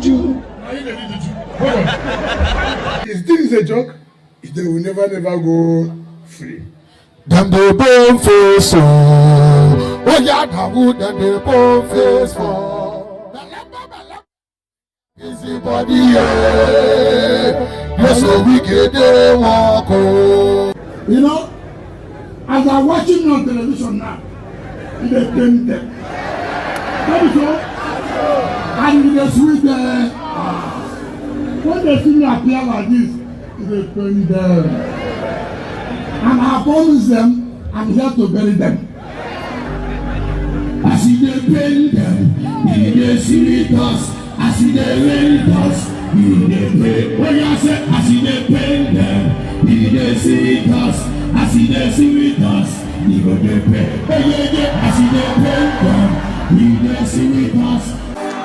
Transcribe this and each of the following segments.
juju. This thing is a joke. They will never go free. Them they bone face so. Oh yeah, that wood them they bone face for. Easy body, yeah. You're so wicked, they walk. You know, as I'm watching on television now, they paint them. That is all. And they sweet there. When they see me appear like this, they paint them. And I promise them, I'm here to bury them. I see they paint them, they sweet us. I see they paint us, they pay. When you say, I see they paint them, they sweet us. I see they sweet us, they pay. I see they paint them, they sweet us.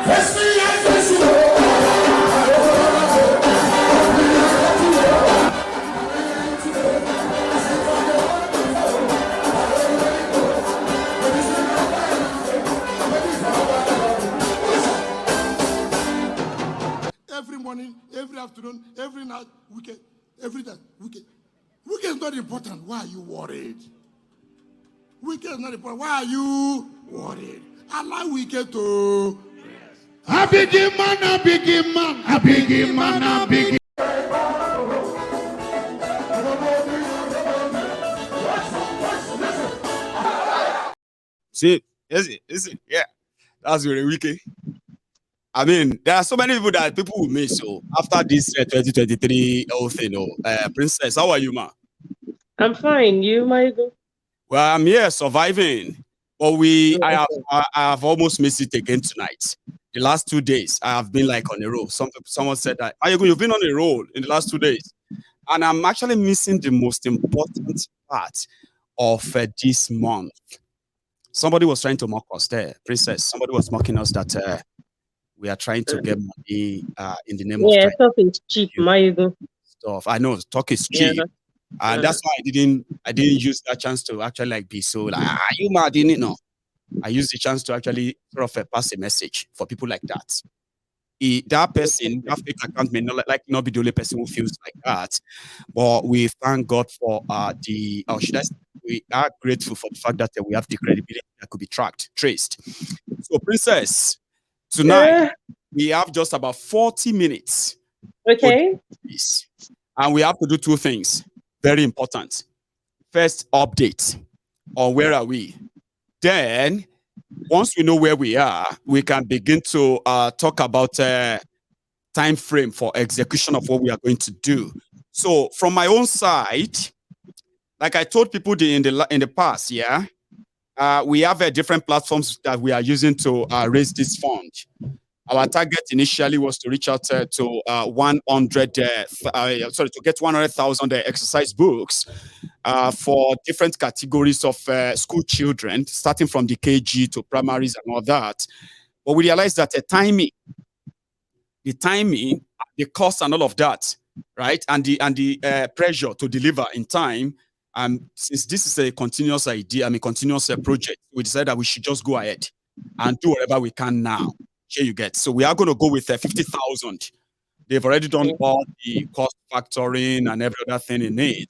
Face me and face you. Every morning, every afternoon, every night, weekend, every day, weekend. Weekend is not important. Why are you worried? Weekend is not important. Why are you worried? Allow weekend to rest. A biggie man, a biggie man, a biggie man, a biggie. See, is it? Yeah, that's really wicked. I mean, there are so many people that people will miss. So after this 2023 whole thing, Princess, how are you, ma? I'm fine. You, Michael? Well, I'm here surviving. But I have almost missed it again tonight. The last 2 days, I have been like on a roll. Someone said that, you've been on a roll in the last 2 days. And I'm actually missing the most important part of this month. Somebody was trying to mock us there, Princess. Somebody was mocking us that we are trying to get money in the name of talk is cheap, Michael. Stuff. I know talk is cheap. And that's why I didn't use that chance to actually like be so like, you mad, didn't know. I used the chance to actually sort of pass a message for people like that. That person, that fake account may not be the only person who feels like that. But we thank God for we are grateful for the fact that we have the credibility that could be traced. So, Princess, tonight we have just about 40 minutes. Okay. And we have to do two things. Very important. First, update on where are we. Then, once we know where we are, we can begin to talk about time frame for execution of what we are going to do. So, from my own side, like I told people in the past, we have different platforms that we are using to raise this fund. Our target initially was to reach out to get 100,000 exercise books for different categories of school children, starting from the KG to primaries and all that. But we realized that the timing, the cost and all of that, right, and the pressure to deliver in time. Since this is a continuous idea, continuous project, we decided that we should just go ahead and do whatever we can now. Here you get. So we are going to go with 50,000. They've already done all the cost factoring and every other thing in it.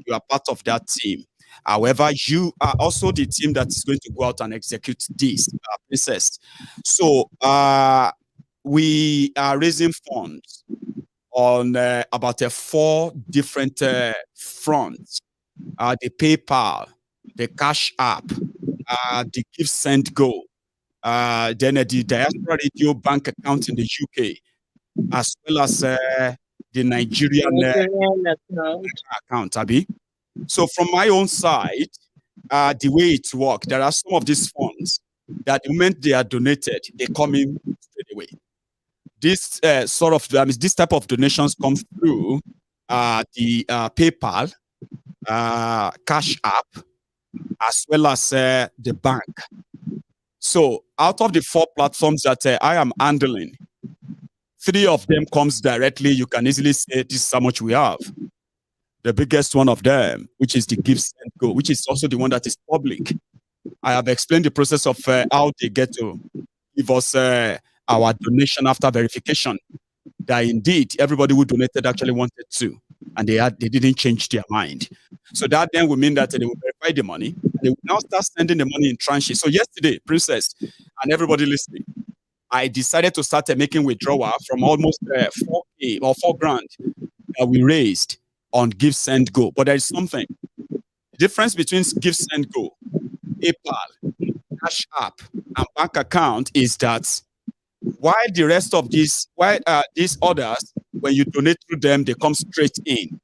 You are part of that team. However, you are also the team that is going to go out and execute this process. So we are raising funds on about 4 different fronts. The PayPal, the Cash App, the Give Send Go, then the Diaspora Radio bank account in the UK, as well as the Nigerian account, Abby. So from my own side, the way it works, there are some of these funds that the moment they are donated, they come in straight away. This this type of donations come through the PayPal, Cash App, as well as the bank. So out of the 4 platforms that I am handling, 3 of them comes directly. You can easily say this is how much we have. The biggest one of them, which is the Give Send Go, which is also the one that is public. I have explained the process of how they get to give us our our donation after verification, that indeed everybody who donated actually wanted to, and they didn't change their mind. So that then will mean that they will verify the money. They will now start sending the money in tranches. So yesterday, Princess, and everybody listening, I decided to start making withdrawal from almost 4K or 4 grand that we raised on Give Send Go. But there is something. The difference between Give Send Go, PayPal, Cash App, and bank account is that while the rest of these others, when you donate through them, they come straight in.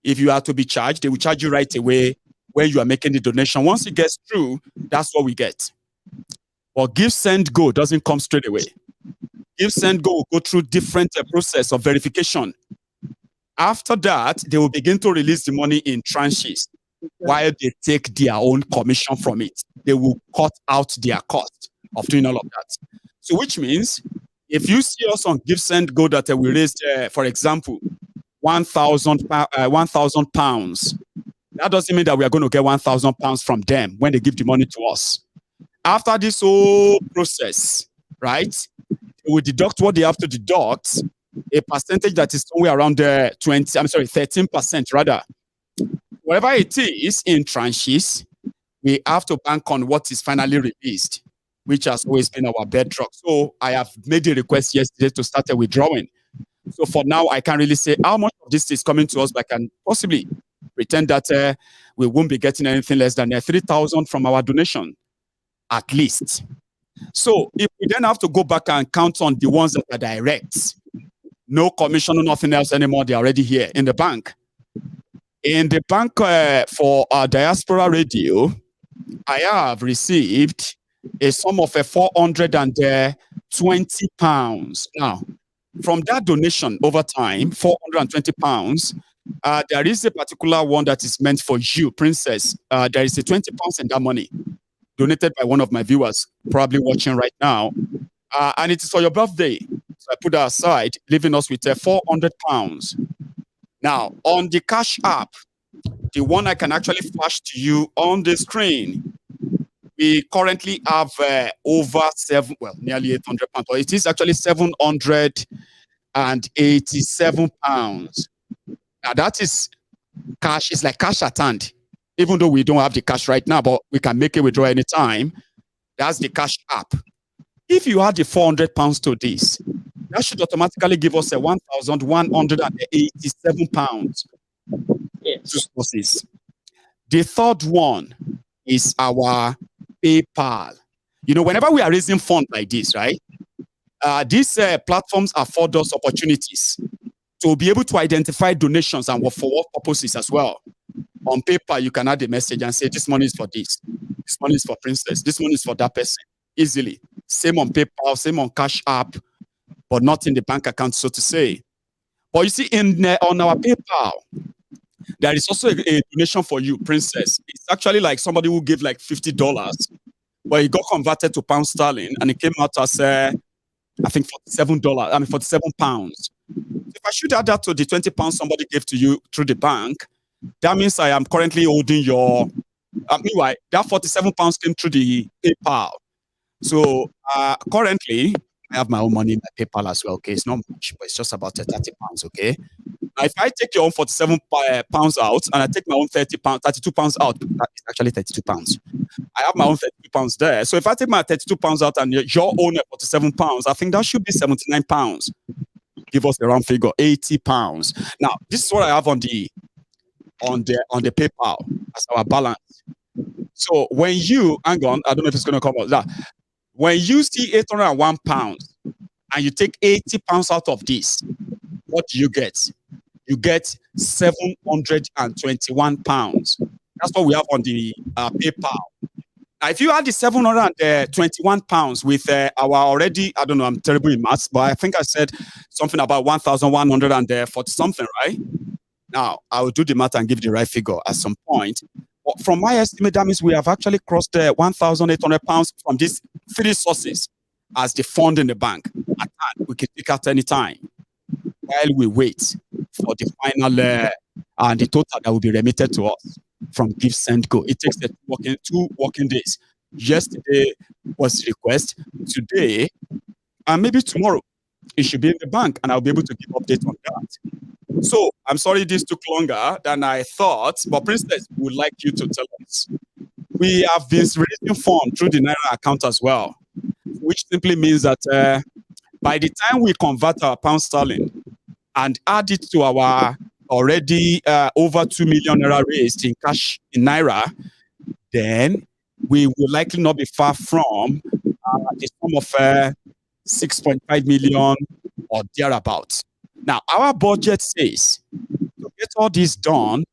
If you are to be charged, they will charge you right away when you are making the donation. Once it gets through, that's what we get. But Give Send Go doesn't come straight away. Give Send Go will go through different process of verification. After that, they will begin to release the money in tranches while they take their own commission from it. They will cut out their cost of doing all of that. So which means if you see us on Give Send Go that we raised, for example, 1,000 pounds, that doesn't mean that we are going to get 1,000 pounds from them when they give the money to us. After this whole process, right, they will deduct what they have to deduct, a percentage that is somewhere around 13% rather. Whatever it is in tranches, we have to bank on what is finally released, which has always been our bedrock. So I have made the request yesterday to start withdrawing. So for now, I can't really say how much of this is coming to us, but I can possibly pretend that we won't be getting anything less than 3,000 from our donation, at least. So if we then have to go back and count on the ones that are direct, no commission, no nothing else anymore, they're already here in the bank. In the bank for our diaspora radio, I have received a sum of 420 pounds. Now, from that donation over time, 420 pounds, there is a particular one that is meant for you, Princess. There is a 20 pounds in that money donated by one of my viewers, probably watching right now. And it is for your birthday. So I put that aside, leaving us with 400 pounds. Now, on the Cash App, the one I can actually flash to you on the screen, we currently have nearly 800 pounds. But it is actually 787 pounds. Now, that is cash. It's like cash at hand. Even though we don't have the cash right now, but we can make a withdrawal anytime. That's the Cash App. If you add the 400 pounds to this, that should automatically give us 1,187 pounds. Yes. The third one is our PayPal. You know, whenever we are raising funds like this, right? These platforms afford us opportunities to be able to identify donations and for what purposes as well. On PayPal, you can add a message and say, this money is for this money is for Princess, this money is for that person, easily. Same on PayPal, same on Cash App, but not in the bank account, so to say. But you see, on our PayPal, there is also a donation for you, Princess. It's actually like somebody who gave like $50, but it got converted to pound sterling, and it came out as I think £47 pounds. If I should add that to the 20 pounds somebody gave to you through the bank, that means I am currently holding your. Meanwhile, that 47 pounds came through the PayPal. So currently, I have my own money in my PayPal as well. Okay, it's not much, but it's just about 30 pounds. Okay. Now, if I take your own 47 pounds out and I take my own 32 pounds out, it's actually 32 pounds. I have my own 32 pounds there. So if I take my 32 pounds out and your own 47 pounds, I think that should be 79 pounds. Give us the round figure, 80 pounds. Now, this is what I have on the PayPal as our balance. So when you hang on, I don't know if it's going to come out that when you see 801 pounds and you take 80 pounds out of this, what do you get? You get 721 pounds. That's what we have on the PayPal. Now, if you add the 721 pounds with our already, I don't know, I'm terrible in maths, but I think I said something about 1,140 something, right? Now, I will do the math and give the right figure at some point. But from my estimate, that means we have actually crossed 1,800 pounds from these three sources as the fund in the bank. At hand, we can take out any time while we wait for the final and the total that will be remitted to us from Give Send Go. It takes 2 working days. Yesterday was the request. Today, and maybe tomorrow it should be in the bank, and I'll be able to give updates on that. So I'm sorry this took longer than I thought, but Princess, we would like you to tell us. We have been releasing funds through the Naira account as well, which simply means that by the time we convert our pound sterling and add it to our already over 2 million naira raised in cash in Naira, then we will likely not be far from the sum of 6.5 million or thereabouts. Now, our budget says to get all this done,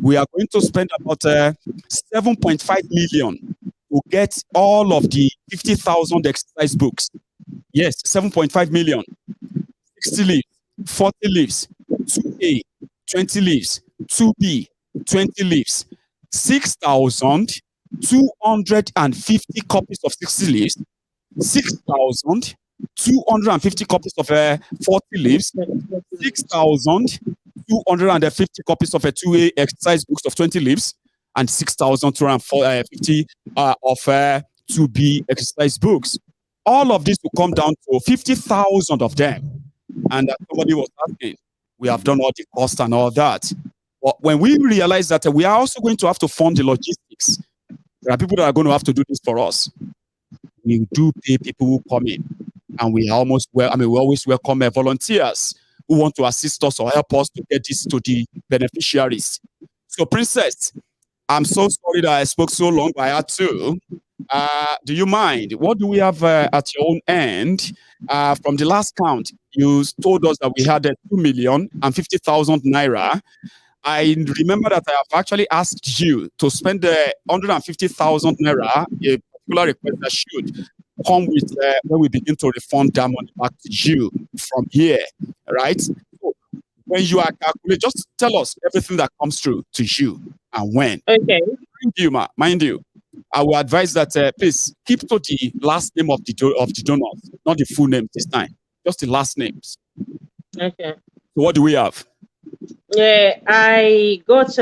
we are going to spend about 7.5 million to get all of the 50,000 exercise books. Yes, 7.5 million. 60 leaves, 40 leaves, 2A, 20 leaves, 2B, 20 leaves, 6,250 copies of 60 leaves, 6,250 copies of 40 leaves, 6,250 copies of a 2A exercise books of 20 leaves, and 6,250 of 2B exercise books. All of this will come down to 50,000 of them. And somebody was asking, we have done all the cost and all that. But when we realize that we are also going to have to fund the logistics, there are people that are going to have to do this for us. We do pay people who come in, and we almost we always welcome volunteers who want to assist us or help us to get this to the beneficiaries. So, Princess, I'm so sorry that I spoke so long, but I had to. Do you mind? What do we have at your own end? From the last count, you told us that we had 2,050,000 naira. I remember that I have actually asked you to spend 150,000 naira, a particular request that should come with when we begin to refund that money back to you from here, right? So when you are calculating, just tell us everything that comes through to you and when. Okay. Mind you, I will advise that please keep to the last name of the donors, not the full name this time, just the last names. Okay. So what do we have? Yeah, I got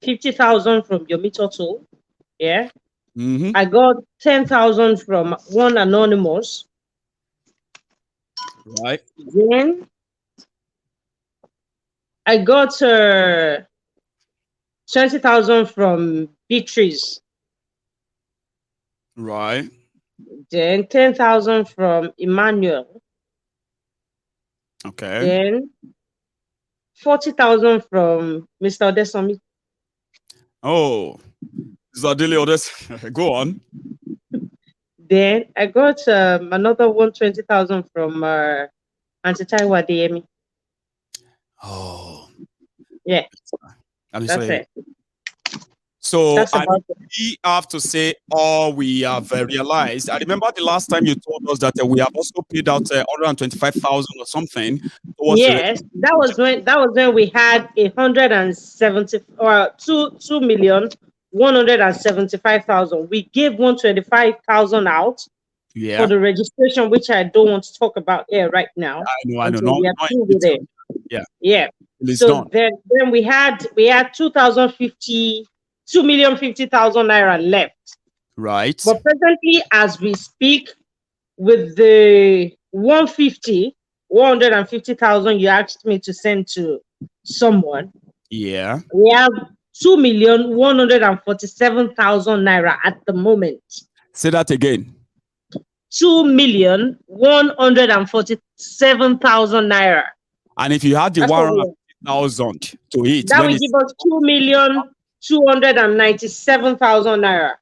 50,000 from Yomi Total. Yeah. Mm-hmm. I got 10,000 from one anonymous. Right. Then I got 20,000 from Beatrice. Right. Then 10,000 from Emmanuel. Okay. Then 40,000 from Mr. Odesomi. Oh, Zadili Odes. Go on. Then I got another 120,000 from Auntie Taiwa Adeyemi. Oh. Yeah. That's it. So That's about we have to say all we have realized. I remember the last time you told us that we have also paid out 125,000 or something. Yes, that was when we had 170 or 2,175,000. We gave 125,000 out for the registration, which I don't want to talk about here right now. I know. No, we are through with it. Yeah. So then we had 2,050,000 naira left. Right. But presently, as we speak, with the 150,000 you asked me to send to someone. Yeah. We have 2,147,000 naira at the moment. Say that again. 2,147,000 naira. And if you had the 150,000 to it, that will give us 2,297,000 naira.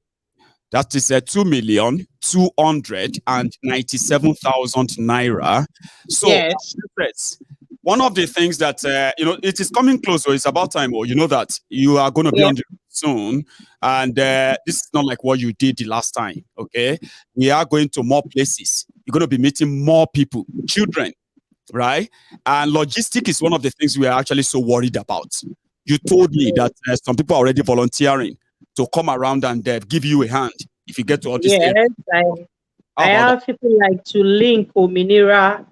That is 2,297,000 naira. So, yes. One of the things that it is coming close, or it's about time, or you know that you are going to be on the road soon, and this is not like what you did the last time. Okay, we are going to more places. You're going to be meeting more people, children, right? And logistics is one of the things we are actually so worried about. You told me that some people are already volunteering to come around and give you a hand if you get to all this. Yes, I have people like to link Ominira,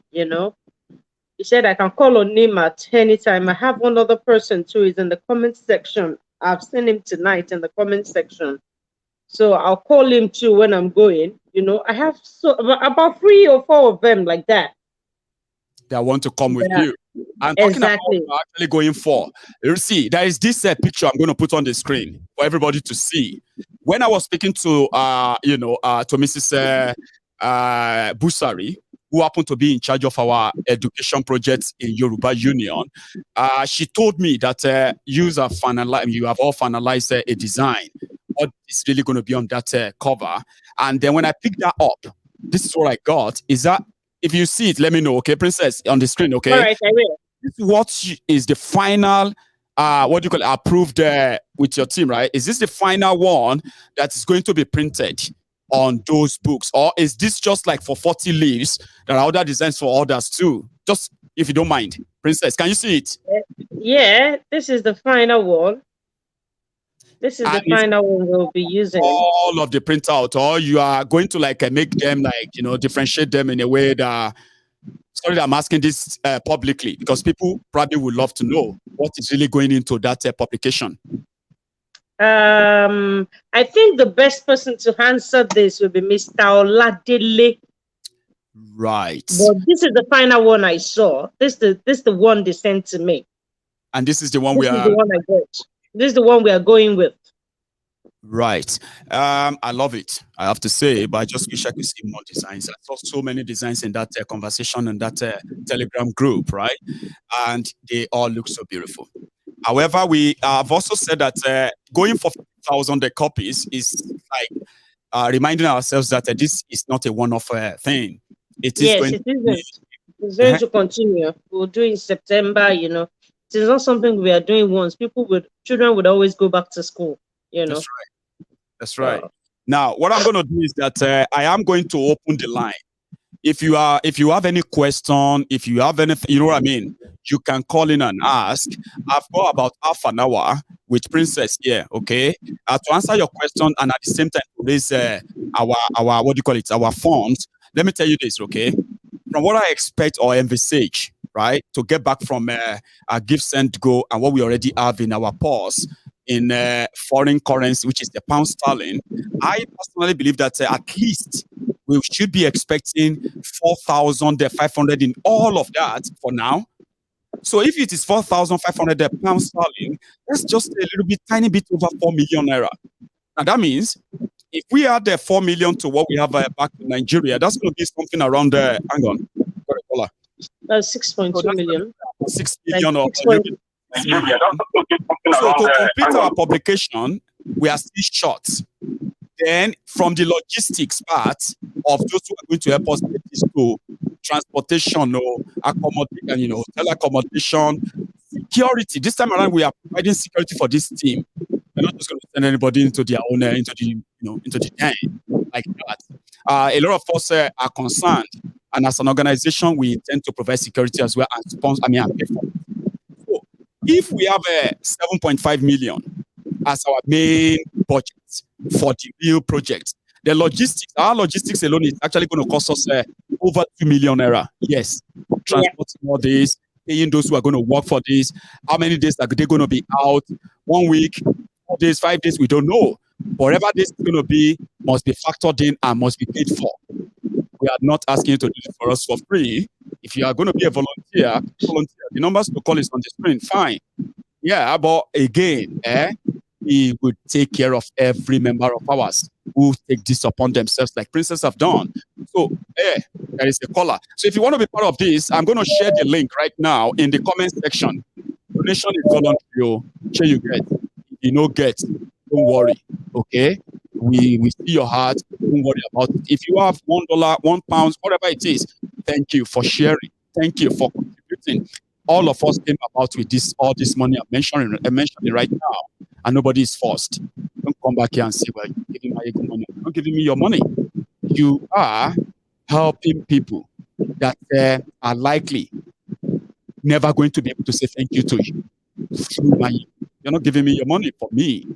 He said I can call on him at any time. I have one other person too. He's in the comment section. I've seen him tonight in the comment section. So I'll call him too when I'm going. You know, I have about 3 or 4 of them like that. That want to come with Yeah. you. I'm talking Exactly. about actually going for. You see, there is this picture I'm going to put on the screen for everybody to see. When I was speaking to to Mrs. Busari, who happened to be in charge of our education projects in Yoruba Union, she told me that you have all finalized a design. What is really going to be on that cover? And then when I picked that up, this is what I got. Is that if you see it, let me know, okay, Princess, on the screen, okay? All right, I will. This is what is the final, what do you call it, approved with your team, right? Is this the final one that is going to be printed on those books? Or is this just like for 40 leaves? There are other designs for others too. Just, if you don't mind, Princess, can you see it? Yeah, this is the final one. This is the final one we'll be using. All of the printout, or you are going to like make them like, differentiate them in a way that, sorry that I'm asking this publicly, because people probably would love to know what is really going into that publication. I think the best person to answer this will be Mr. Oladele. Right. But this is the final one I saw. This is the one they sent to me. And this is the one This is the one I got. This is the one we are going with. Right. I love it, I have to say, but I just wish I could see more designs. I saw so many designs in that conversation and that Telegram group, right? And they all look so beautiful. However, we have also said that going for 1,000 copies is like reminding ourselves that this is not a one-off thing. It is going It's going to continue. We'll do in September, It is not something we are doing once. Children would always go back to school, That's right. That's right. Now, what I'm going to do is that I am going to open the line. If you have any question, if you have anything, you know what I mean, you can call in and ask. I've got about half an hour with Princess here, okay, to answer your question and at the same time to raise our what do you call it, our funds. Let me tell you this, okay, from what I expect or envisage, right, to get back from our give, send, go, and what we already have in our purse in foreign currency, which is the pound sterling, I personally believe that at least we should be expecting 4,500 in all of that for now. So if it is 4,500 pounds sterling, that's just a little bit, tiny bit over 4 million naira. And that means if we add the 4 million to what we have back in Nigeria, that's going to be something around hang on, 6.2 million. 6 million or 6 million. So to complete our publication, we are still short. Then from the logistics part of those who are going to help us get this to transportation or accommodation, hotel accommodation, security. This time around, we are providing security for this team. We're not just going to send anybody into their own, into the den like that. A lot of us are concerned, and as an organization, we intend to provide security as well and sponsor. And pay for it. So if we have 7.5 million as our main budget for the real project, the logistics, our logistics alone is actually going to cost us over 2 million naira. Yes, transporting all this, paying those who are going to work for this. How many days are they going to be out? 1 week, 4 days, 5 days, we don't know. Whatever this is going to be must be factored in and must be paid for. We are not asking you to do it for us for free. If you are going to be a volunteer, the numbers to call is on the screen, fine. Yeah, but again, we would take care of every member of ours who take this upon themselves like Princess have done. So, there is a caller. So if you want to be part of this, I'm going to share the link right now in the comment section. Donation is voluntary. Share you get. If you no get, don't worry. Okay? We see your heart. Don't worry about it. If you have $1, £1, whatever it is, thank you for sharing. Thank you for contributing. All of us came about with all this money I'm mentioning right now, and nobody is forced. Don't come back here and say, well, you're giving my ego money. You're not giving me your money. You are helping people that are likely never going to be able to say thank you to you. You're not giving me your money for me.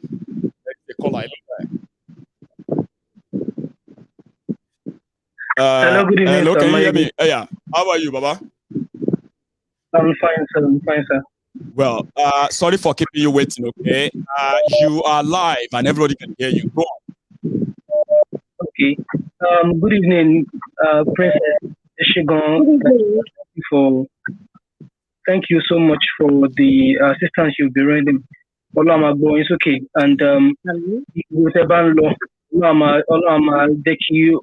The caller, hello, good evening, hello, sir. Can you hear me? Yeah. How are you, Baba? I'm fine, sir. I'm fine, sir. Well, sorry for keeping you waiting, okay? You are live and everybody can hear you. Go on. Okay. Good evening, Princess Eshigon. For thank you so much for the assistance you've been rendering. Olamago, it's okay. And whatever law, Olama Deki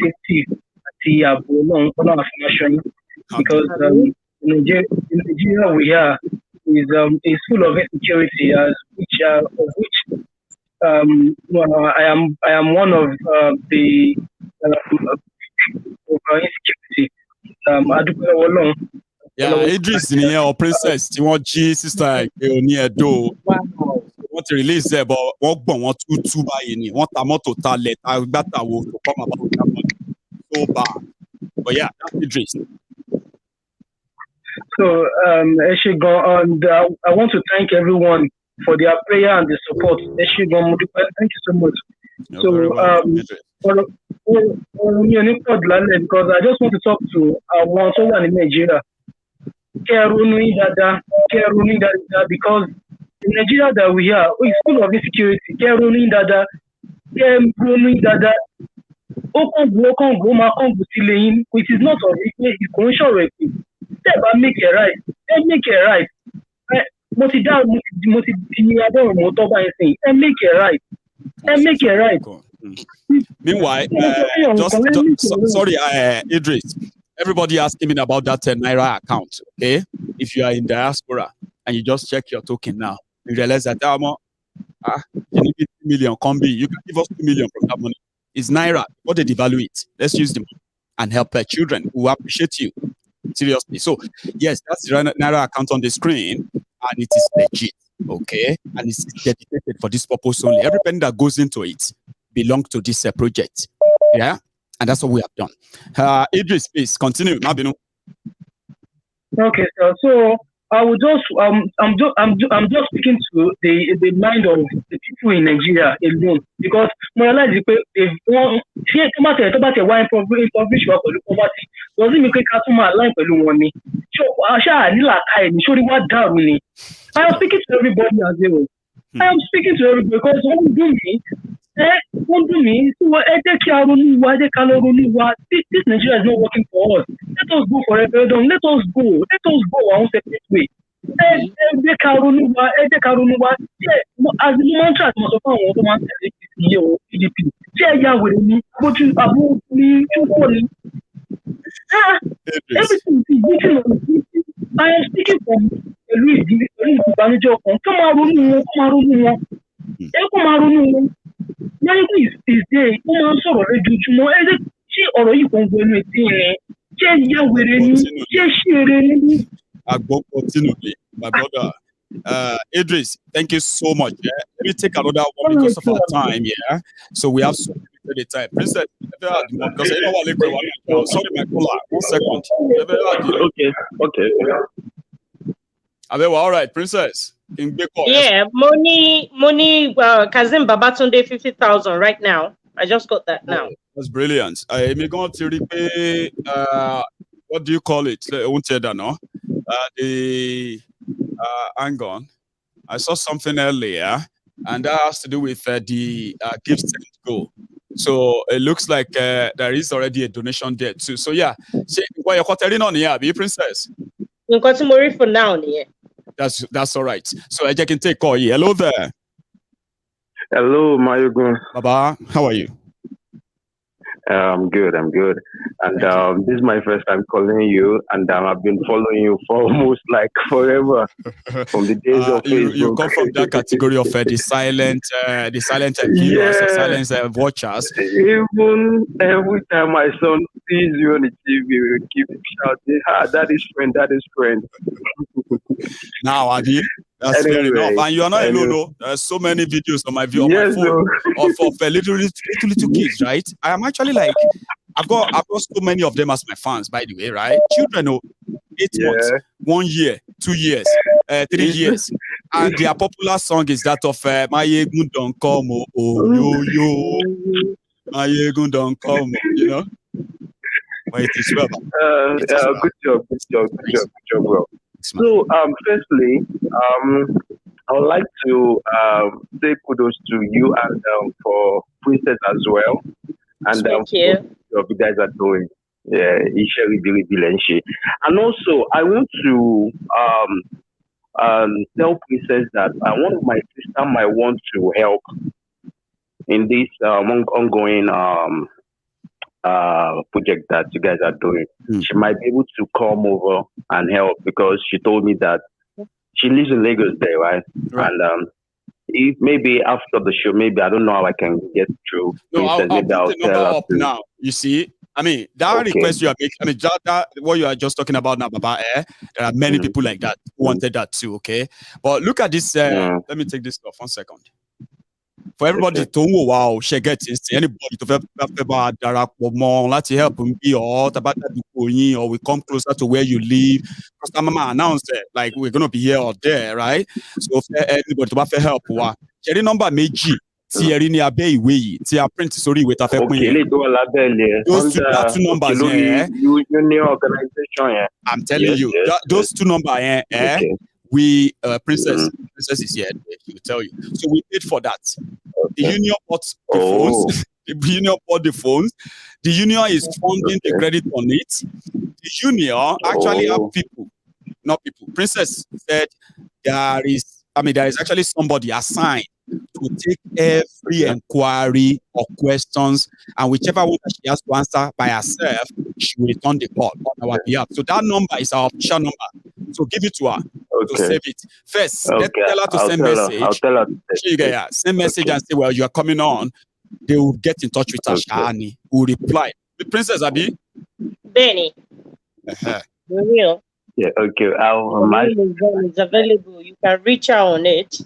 safety because in Nigeria we are is full of insecurity as which I am one of the insecurity. Adúpẹ́ Ọlọ́run. Yeah, Idris ni or Princess tí wọ́n jí sister ẹ̀ ní Ẹ̀dó. Wọ́n ti release ẹ̀ but wọ́n gbọ̀n wọ́n tú báyìí ni. Wọ́n ta mọ́tò talẹ̀ ta gbàtàwò to come about that money. So bad. But yeah, that's Idris. So, Eshigon, and I want to thank everyone for their prayer and the support. Eshigon, thank you so much. You're very welcome, Idris. Because I just want to talk to someone in Nigeria. Because in Nigeria that we are, it's full of insecurity. Which is not of it, it's conscious. Make it right. Make it right. Make it right. Make it right. Meanwhile, sorry, Idris. Everybody asking me about that Naira account. Okay, if you are in diaspora and you just check your token now, you realize that you need 2 million. You can give us 2 million from that money. It's Naira. What they devalue it? Let's use them and help children who appreciate you. Seriously. So yes, that's the Naira account on the screen, and it is legit. Okay, and it's dedicated for this purpose only. Every penny that goes into it belongs to this project. Yeah, and that's what we have done. Idris, please continue. Okay, so I would just I'm just speaking to the mind of the people in Nigeria alone, because doesn't mean poverty. I am speaking to everybody as well. I am speaking to everybody because won't do me. This Nigeria is not working for us. Let us go for a referendum. Let us go our own separate way. As the mantra everything is written on the. I am speaking from is there. My brother. Idris, thank you so much. Yeah? Let me take another one because of our time. Yeah, so we have so limited time. Princess, because I know what sorry, my caller. 1 second. Okay. All right, Princess. Yeah, money. Kazim Babatunde 50,000 right now. I just got that now. That's brilliant. I'm going to repay. What do you call it? I won't say that no. Hang on. I saw something earlier, and that has to do with the gift send go. So it looks like there is already a donation there too. So yeah, what you're quartering on here, be Princess. For now, yeah. That's all right. So I can take call here. Hello there. Hello, Mayogun. Baba, how are you? I'm good. And this is my first time calling you, and I've been following you for almost like forever, from the days of Facebook. You come from that category of the silent viewers, silent watchers. Even every time my son sees you on the TV, we keep shouting, that is friend. Now, Adi, that's fair enough. And you are not alone, though. There's so many videos on my phone of little kids, right? I am actually like, I've got so many of them as my fans, by the way, right? Children, 8 months, 1 year, 2 years, 3 years. And their popular song is that of My Yegun Don't Come, oh, yo. My Yegun Don't Come, you know? But it is well. Good job, bro. So, firstly, I would like to say kudos to you and for Princess as well. And Thank you. what you guys are doing. Yeah, and also I want to tell Princess that one of my sister might want to help in this ongoing project that you guys are doing. She might be able to come over and help because she told me that she lives in Lagos there, right? And if maybe after the show, maybe I don't know how I can get through. No, I'll put the number up now. You see, I mean that request you are making. I mean that what you are just talking about now, Baba. There are many people like that who wanted that too. Okay, but look at this. Let me take this off 1 second. For everybody to know, wow, she gets anybody to help me or we come closer to where you live. Because I'm announced it, like we're gonna be here or there, right? So if anybody to help, the number meji. Tí ẹ rí ní abẹ́ ìwé yìí tí a print sórí ìwé tá fẹ́ pín yẹn. Those two numbers yẹn. Union organization. I'm telling you, those two numbers yẹn. We Princess is here. She will tell you. So we paid for that. The union bought the phones. The union bought the phones. The union is funding the credit on it. The union actually have people, not people. Princess said there is actually somebody assigned to take every inquiry or questions, and whichever one that she has to answer by herself, she will return the call on our behalf. So that number is our official number. So give it to her to save it. First, let's tell her to send message. I'll tell her. Send message and say, well, you are coming on. They will get in touch with her. Shani will reply. The Princess Abi? Benny. Real. Yeah, okay. It's available. You can reach out on it,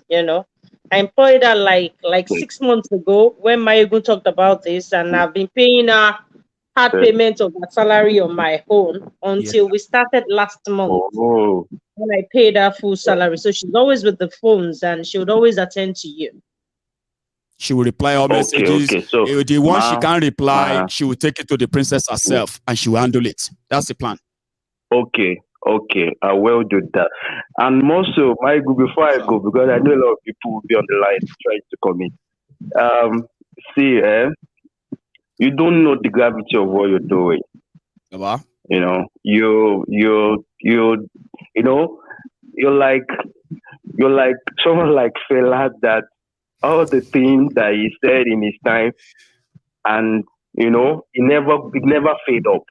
I employed her like 6 months ago when Mayegun talked about this, and I've been paying her hard payment of her salary on my own until we started last month when I paid her full salary. So she's always with the phones and she would always attend to you. She will reply all messages. So the one she can't reply, she will take it to the Princess herself and she will handle it. That's the plan. Okay, I will do that. And more so, before I go, because I know a lot of people will be on the line trying to comment. You don't know the gravity of what you're doing. You're like someone like Fela that all the things that he said in his time, and it never fade up.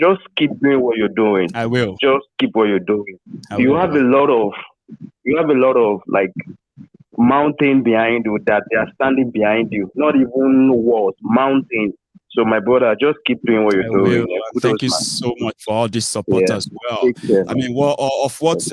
Just keep doing what you're doing. I will. Just keep what you're doing. You have a lot of like mountain behind you that they are standing behind you. Not even walls, mountains. So my brother, just keep doing what you're doing. Thank you so much for all this support as well. I mean, of what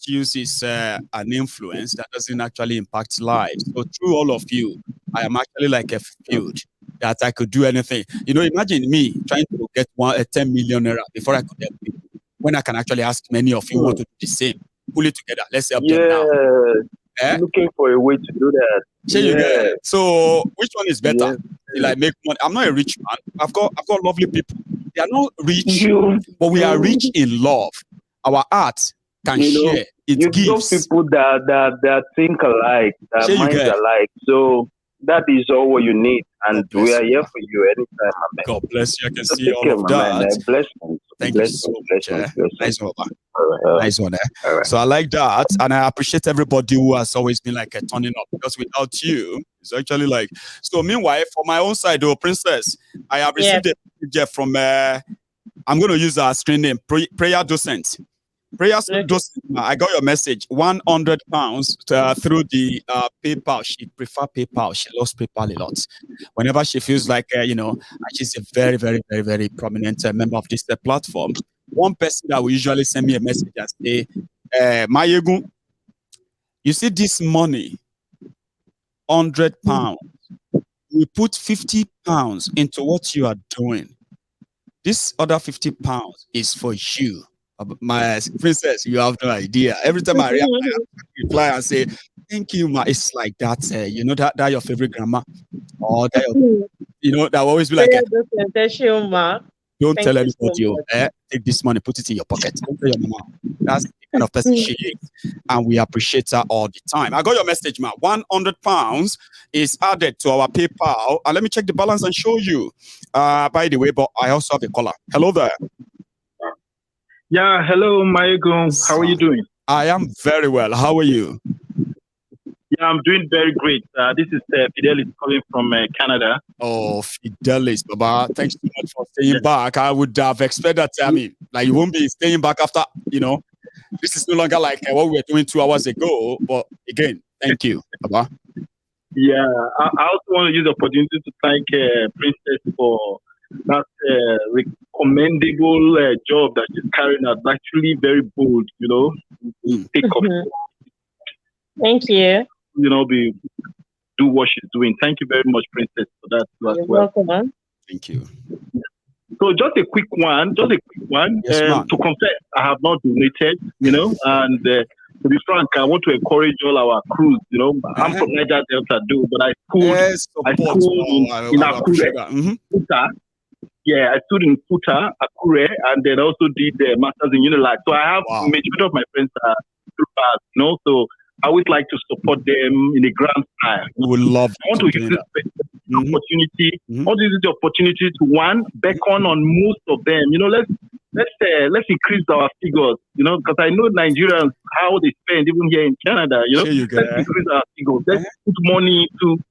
use is an influence that doesn't actually impact lives. So through all of you, I am actually like a field that I could do anything. Imagine me trying to get 10 million naira before I could help people. When I can actually ask many of you want to do the same. Pull it together. Let's help them now. Looking for a way to do that. So which one is better? Like make money. I'm not a rich man. I've got lovely people. They are not rich, but we are rich in love. Our art can share. It gives. Those people that think alike, that mind alike. So that is all what you need, and we are here for you anytime, my man. God bless you. I can see all of that. Bless Thank you so much. Nice one. Nice one. So I like that, and I appreciate everybody who has always been like turning up, because without you, it's actually like. So meanwhile, for my own side, Princess, I have received a message from. I'm going to use our screen name, Prayer Docent. I got your message. £100 through the PayPal. She prefers PayPal. She loves PayPal a lot. Whenever she feels like she's a very, very, very, very prominent member of this platform. One person that will usually send me a message and say, Mayegun, you see this money, £100. We put £50 into what you are doing. This other £50 is for you. My Princess, you have no idea. Every time I reply and say, thank you, ma. It's like that, that your favorite grandma. Or that will always be like, don't tell anybody, take this money, put it in your pocket. Don't tell your mama. That's the kind of person she is, and we appreciate her all the time. I got your message, man. £100 is added to our PayPal. Let me check the balance and show you. By the way, but I also have a caller. Hello there. Yeah, hello, Maego. How are you doing? I am very well. How are you? Yeah, I'm doing very great. This is Fidelis calling from Canada. Oh, Fidelis, Baba. Thanks so much for staying back. I would have expected that. I mean, like you won't be staying back after, this is no longer like what we were doing 2 hours ago. But again, thank you, Baba. Yeah, I also want to use the opportunity to thank Princess for that recommendable job that she's carrying out. Actually, very bold, take up. Thank you. Do what she's doing. Thank you very much, Princess, for that as You're well. welcome. Thank you. So just a quick one. Yes, to confess, I have not donated, and to be frank, I want to encourage all our crews, I'm from Niger Delta, but I schooled in Akure. Yeah, I stood in Futa, Akure, and then also did the masters in Unilag. So I have majority of my friends are troopers, so I always like to support them in a grand style. We would love I want to use this opportunity. I want to use the opportunity to beckon on most of them. Let's increase our figures. Because I know Nigerians how they spend even here in Canada. Let's increase our figures. Let's put money into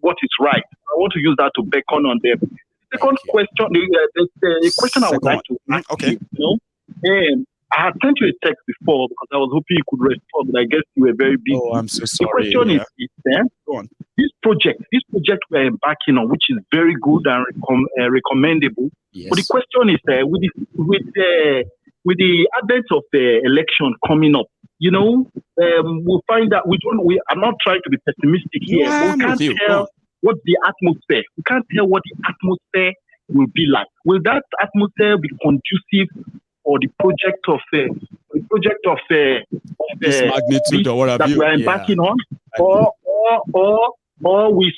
what is right. I want to use that to beckon on them. Second question, the question I would like to ask you. I had sent you a text before because I was hoping you could respond, but I guess you were very busy. Oh, I'm so sorry. The question is, Go on. This project we're embarking on, which is very good and recommendable. Yes. But the question is, with the advent of the election coming up, we'll find that I'm not trying to be pessimistic here, but we can't tell what the atmosphere. We can't tell what the atmosphere will be like. Will that atmosphere be conducive for the project of this magnitude or what have you? We're embarking on, or we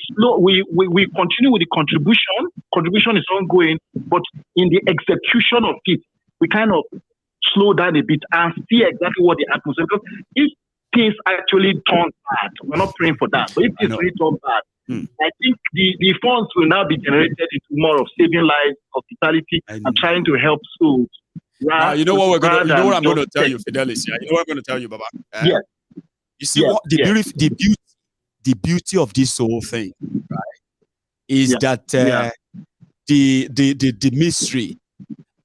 continue with the contribution. Contribution is ongoing, but in the execution of it, we kind of slow down a bit and see exactly what the atmosphere. Because if things actually turn bad, we're not praying for that. But if things really turn bad, I think the funds will now be generated into more of saving lives, hospitality, and trying to help schools. Now, you know what I'm going to tell you, Fidelis. Yeah, you know what I'm going to tell you, Baba. Yeah. You see what the beauty of this whole thing, right? Is that the mystery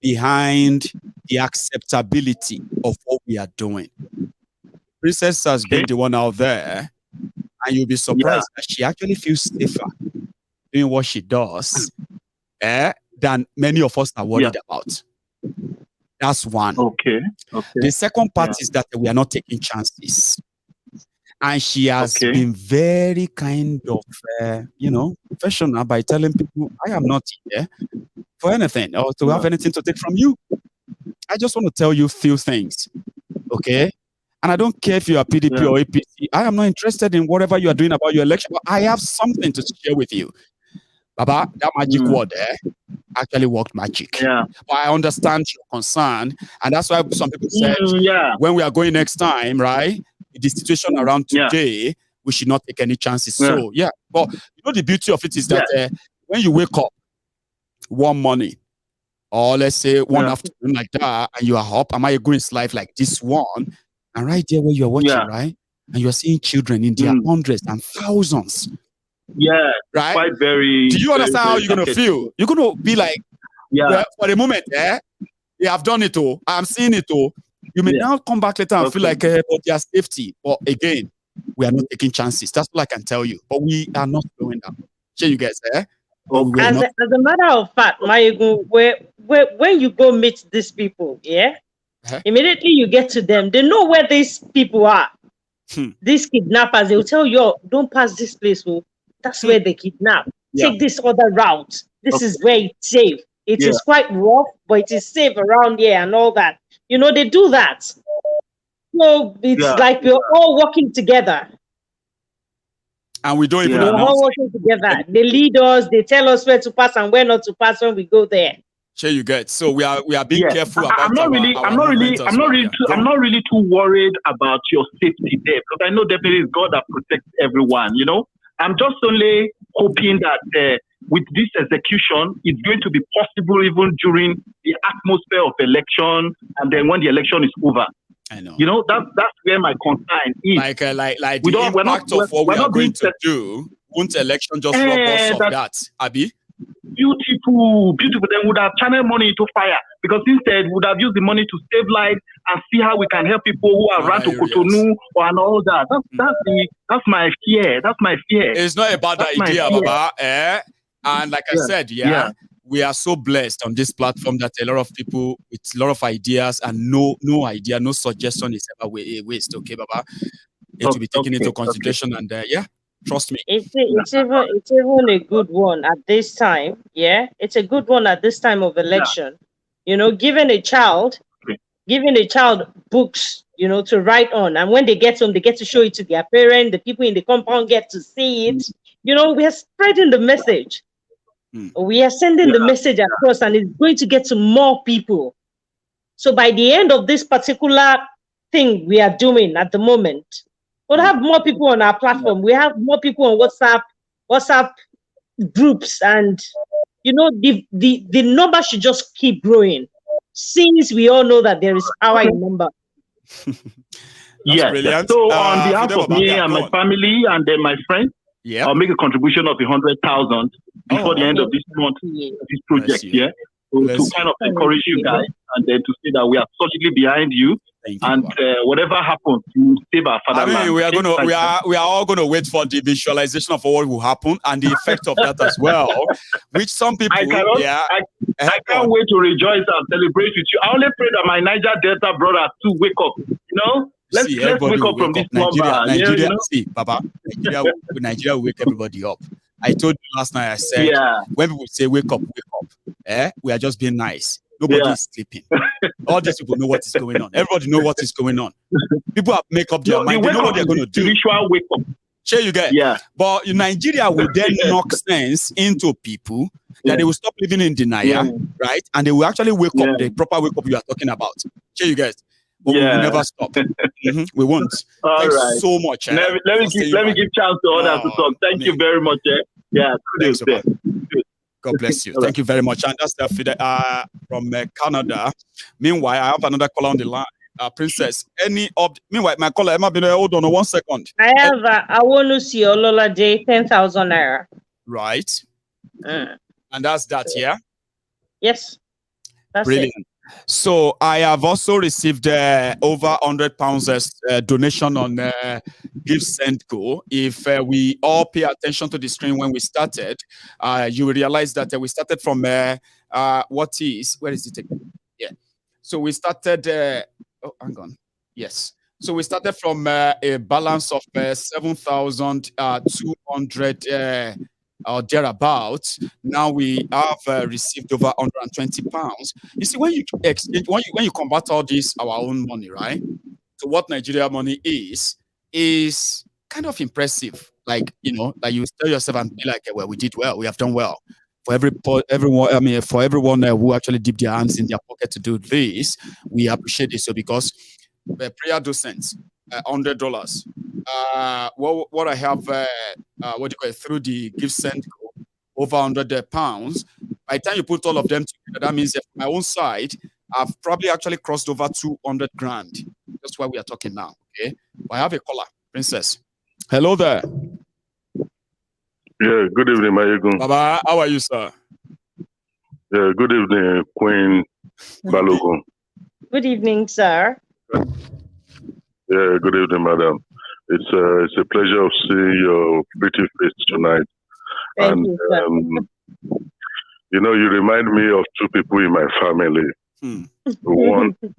behind the acceptability of what we are doing. Princess has been the one out there, and you'll be surprised that she actually feels safer doing what she does than many of us are worried about. That's one. Okay. The second part is that we are not taking chances. And she has been very kind of, professional by telling people, I am not here for anything or to have anything to take from you. I just want to tell you a few things. Okay? And I don't care if you are PDP or APC. I am not interested in whatever you are doing about your election, but I have something to share with you. Baba, that magic word there actually worked magic. Yeah. But I understand your concern. And that's why some people said, when we are going next time, right? The situation around today, we should not take any chances. So, but the beauty of it is that when you wake up one morning, or let's say one afternoon like that, and you are up, am I going to life like this one? And right there where you're watching, right? And you're seeing children in their hundreds and thousands. Yeah, right. Quite very. Do you understand how you're gonna feel? You're gonna be like, well, for the moment, they have done it all. I'm seeing it all. You may now come back later and feel like, but there's safety. But again, we are not taking chances. That's all I can tell you. But we are not slowing down. Sure, you guys, As a matter of fact, Maegu, when you go meet these people, immediately you get to them. They know where these people are. These kidnappers, they will tell you, oh, don't pass this place. Oh. That's where they kidnap. Take this other route. This is where it's safe. It is quite rough, but it is safe around here and all that. They do that. So it's like we're all working together. And we don't even We're all working together. They lead us. They tell us where to pass and where not to pass when we go there. Sure, you get. So we are being careful about I'm not really too worried about your safety there, because I know definitely it's God that protects everyone. You know, I'm just only hoping that with this execution, it's going to be possible even during the atmosphere of election, and then when the election is over. I know. You know, that's where my concern is. Like the impact of what we are going to do. Won't election just rob us of that, Abi? Beautiful. Then would have channeled money into fire, because instead would have used the money to save lives and see how we can help people who are around to Cotonou and all that. That's my fear. That's my fear. It's not a bad idea, Baba. And like I said, we are so blessed on this platform that a lot of people with a lot of ideas and no idea, no suggestion is ever a waste. Okay, Baba. It will be taken into consideration, and trust me. It's even a good one at this time. Yeah, it's a good one at this time of election. You know, giving a child books, you know, to write on, and when they get home, they get to show it to their parents. The people in the compound get to see it. You know, we are spreading the message. We are sending the message across, and it's going to get to more people. So by the end of this particular thing we are doing at the moment, we'll have more people on our platform. We have more people on WhatsApp groups, and you know, the number should just keep growing, since we all know that there is power in number. Yes. Brilliant. So on behalf of me and my family and then my friends, I'll make a contribution of 100,000 before the end of this month. This project, to kind of encourage you guys, and then to say that we are solidly behind you. And whatever happens, you save our fatherland. I mean, we are all going to wait for the visualization of what will happen and the effect of that as well, which some people. I can't wait to rejoice and celebrate with you. I only pray that my Niger Delta brothers too wake up. You know, let's wake up from this number. Nigeria, see, Baba, Nigeria will wake everybody up. I told you last night. I said when people say wake up, we are just being nice. Nobody is sleeping. All these people know what is going on. Everybody know what is going on. People have make up their mind. They know what they're going to do. Spiritual wake up. Sure, you get. But Nigeria will then knock sense into people that they will stop living in denial, right? And they will actually wake up, the proper wake up you are talking about. Sure, you get. But we will never stop. We won't. Thanks so much. Let me give chance to others to talk. Thank you very much. Kudos there. God bless you. Thank you very much. And that's from Canada. Meanwhile, I have another caller on the line. Princess, meanwhile, my caller, Emma, hold on 1 second. I have Awolusi Ololade, 10,000 naira. Right. And that's that, yeah? Yes. That's brilliant. It. So I have also received over £100 donation on Give Send Go. If we all pay attention to the screen when we started, you will realize that we started from where is it? Yeah. So we started. Hang on. Yes. So we started from a balance of 7,200. Or thereabouts. Now we have received over £120. You see, when you convert all this our own money, right, to what Nigeria money is kind of impressive. Like, you know, like you tell yourself and be like, well, we did well, we have done well. For everyone, I mean, for everyone who actually dipped their hands in their pocket to do this, we appreciate it. So because prayer docents, $100. What I have, through the Give Send Go, over £100. By the time you put all of them together, that means that from my own side, I've probably actually crossed over 200 grand. That's why we are talking now. Okay, but I have a caller, Princess. Hello there. Yeah, good evening, Mayegun. Baba, how are you, sir? Yeah, good evening, Queen Balogun. Good evening, sir. Yeah, good evening, madam. It's a pleasure of seeing your pretty face tonight. Thank you, sir. You know, you remind me of two people in my family. One is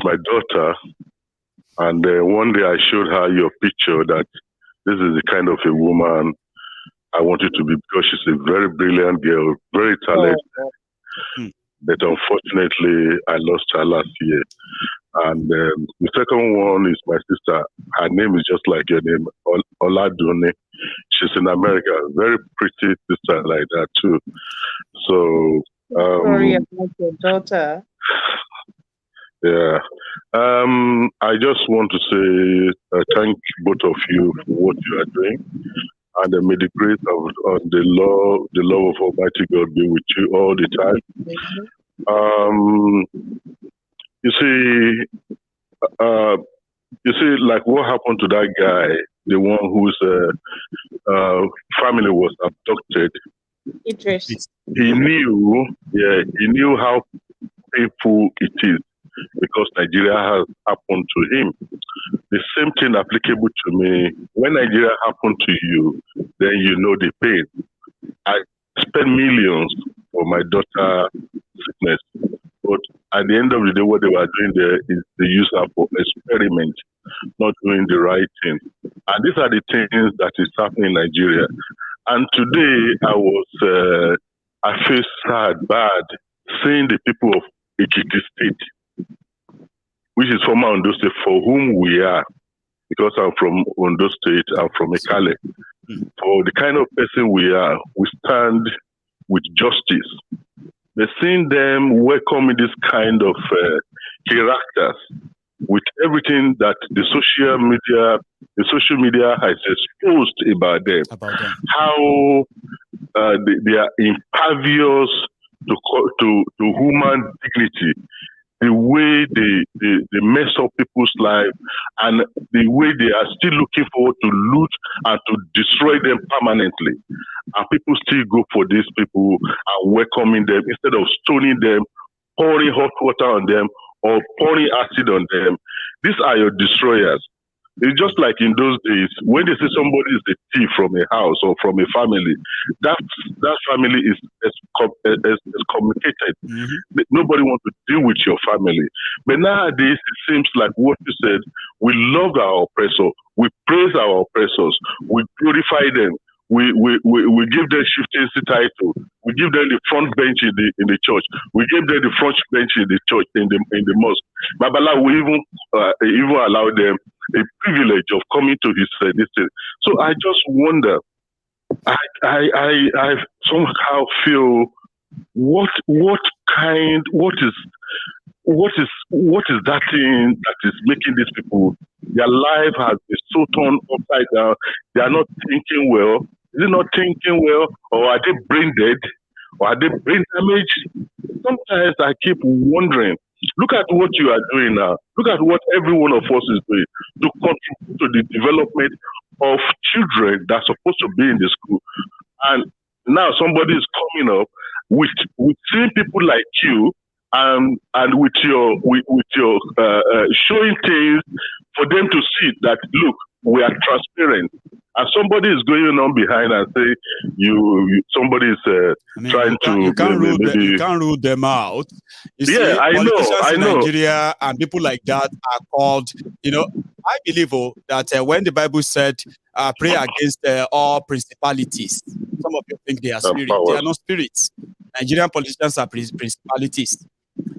my daughter, and one day I showed her your picture that this is the kind of a woman I want you to be, because she's a very brilliant girl, very talented. But unfortunately, I lost her last year. And the second one is my sister. Her name is just like your name, Oladune. She's in America. Very pretty sister like that too. So Sorry about your daughter. yeah. I just want to say thank both of you for what you are doing, and may the grace of the love of Almighty God be with you all the time. You see, like what happened to that guy, the one whose family was abducted. Idris. He knew how painful it is because Nigeria has happened to him. The same thing applicable to me. When Nigeria happened to you, then you know the pain. I spent millions for my daughter's sickness, but at the end of the day, what they were doing there is they use her for experiment, not doing the right thing. And these are the things that is happening in Nigeria. And today I feel sad, bad, seeing the people of Ekiti State, which is former Ondo State, for whom we are, because I'm from Ondo State, I'm from Ekale. For the kind of person we are, we stand with justice. But seeing them welcoming this kind of characters with everything that the social media has exposed about them, how they are impervious to human dignity, the way they mess up people's lives, and the way they are still looking forward to loot and to destroy them permanently. And people still go for these people and welcoming them instead of stoning them, pouring hot water on them, or pouring acid on them. These are your destroyers. It's just like in those days when they say somebody is a thief from a house or from a family, that family is excommunicated. Nobody wants to deal with your family. But nowadays it seems like what you said, we love our oppressor, we praise our oppressors, we glorify them, we give them chieftaincy title, we give them the front bench in the church, we give them the front bench in the church in the mosque. Babala, we even allow them a privilege of coming to his this. So I just wonder. I somehow feel what is that thing that is making these people, their life has been so turned upside down. They are not thinking well. Is it not thinking well, or are they brain dead, or are they brain damaged? Sometimes I keep wondering. Look at what you are doing now. Look at what every one of us is doing to contribute to the development of children that are supposed to be in the school. And now somebody is coming up with seeing people like you and with your showing things for them to see that, look, we are transparent. And somebody is going on behind and say somebody is trying to you can't rule them out. You see, I politicians in know. Nigeria and people like that are called, I believe that when the Bible said pray against all principalities, some of you think they are spirits. They are not spirits. Nigerian politicians are principalities.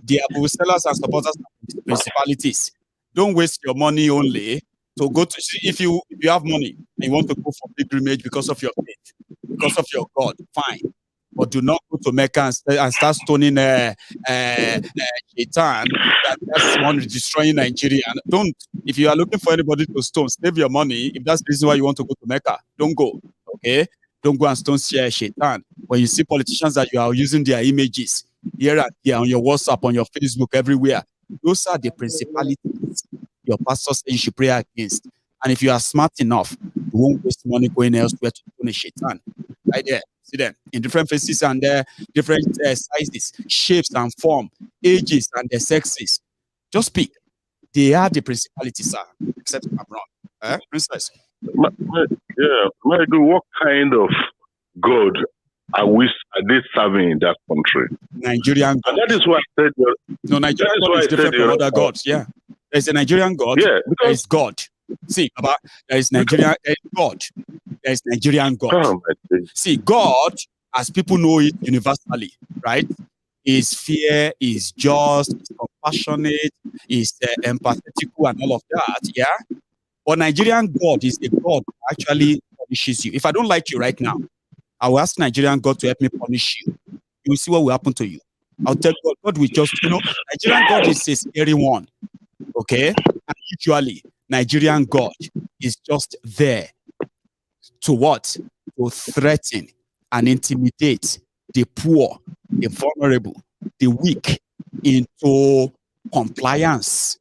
They are sellers and supporters of principalities. Don't waste your money only to go to see. If you have money and you want to go for pilgrimage because of your faith, because of your God, fine. But do not go to Mecca and start stoning Shaitan. That's one destroying Nigeria. And don't. If you are looking for anybody to stone, save your money. If that's the reason why you want to go to Mecca, don't go. Okay? Don't go and stone Shaitan. When you see politicians that you are using their images here and here on your WhatsApp, on your Facebook, everywhere, those are the principalities your pastor says you should pray against. And if you are smart enough, you won't waste money going elsewhere to stone a Shaitan. Right there. See them in different faces and different sizes, shapes and form, ages and their sexes. Just pick. They are the principalities, sir. Except I'm wrong. Princess? Michael, what kind of God are they serving in that country? Nigerian God. And that is why I said... No, Nigerian God is different from other gods, yeah. There's a Nigerian God. Yeah, there is God. See, Baba, there is Nigerian God. There is Nigerian God. Oh, see, God, as people know it universally, right, is fair, is just, is compassionate, is empathetic and all of that, yeah. But Nigerian God is a God who actually punishes you. If I don't like you right now, I will ask Nigerian God to help me punish you. You will see what will happen to you. I'll tell God, God will just, Nigerian God is a scary one, okay? And usually, Nigerian God is just there to what? To threaten and intimidate the poor, the vulnerable, the weak into compliance.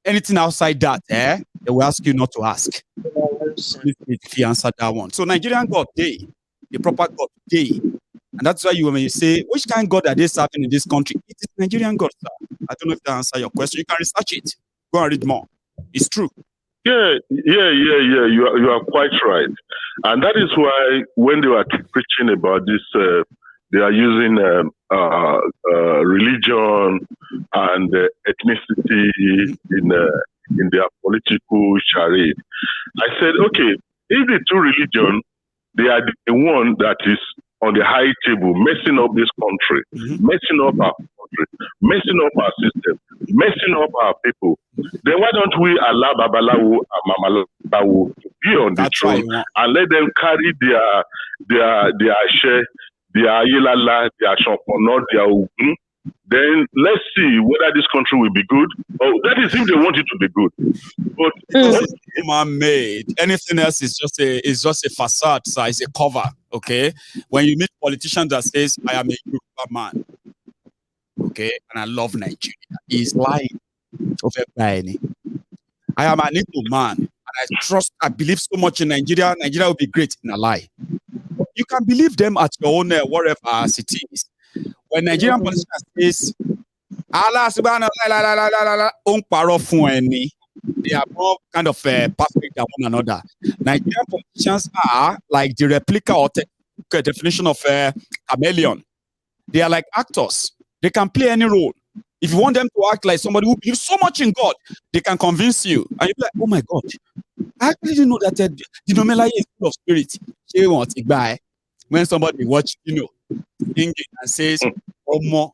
Anything outside that, they will ask you not to ask. If you answer that one. So Nigerian God, the proper God, and that's why when you say, which kind of God are they serving in this country? It is Nigerian God, sir. I don't know if that answers your question. You can research it. Go and read more. It's true. Yeah. You are quite right, and that is why when they were preaching about this, they are using religion and ethnicity in their political charade. I said, okay, if the two religions, they are the one that is on the high table, messing up this country, messing up our country, messing up our system, messing up our people. Then why don't we allow Babalawo and Mamalawo to be on the throne and let them carry their share, their Ayelala, their Shompono, their Ogun? Then let's see whether this country will be good. Oh, that is if they want it to be good. But it's human-made. Anything else is just a facade, so it's a cover. Okay. When you meet politicians that says, "I am a Yoruba man," okay, and I love Nigeria, he's lying. I am an Igbo man, and I believe so much in Nigeria. Nigeria will be great. In a lie. You can believe them at your own whatever as it is. When Nigerian politicians says, Allah subhanahu they are more kind of perfect than one another. Nigerian politicians are like the replica or definition of chameleon. They are like actors. They can play any role. If you want them to act like somebody who believes so much in God, they can convince you. And you'll be like, oh my God, I actually didn't know that the Nomela is full of spirit. When somebody watch, singing and says, oh more.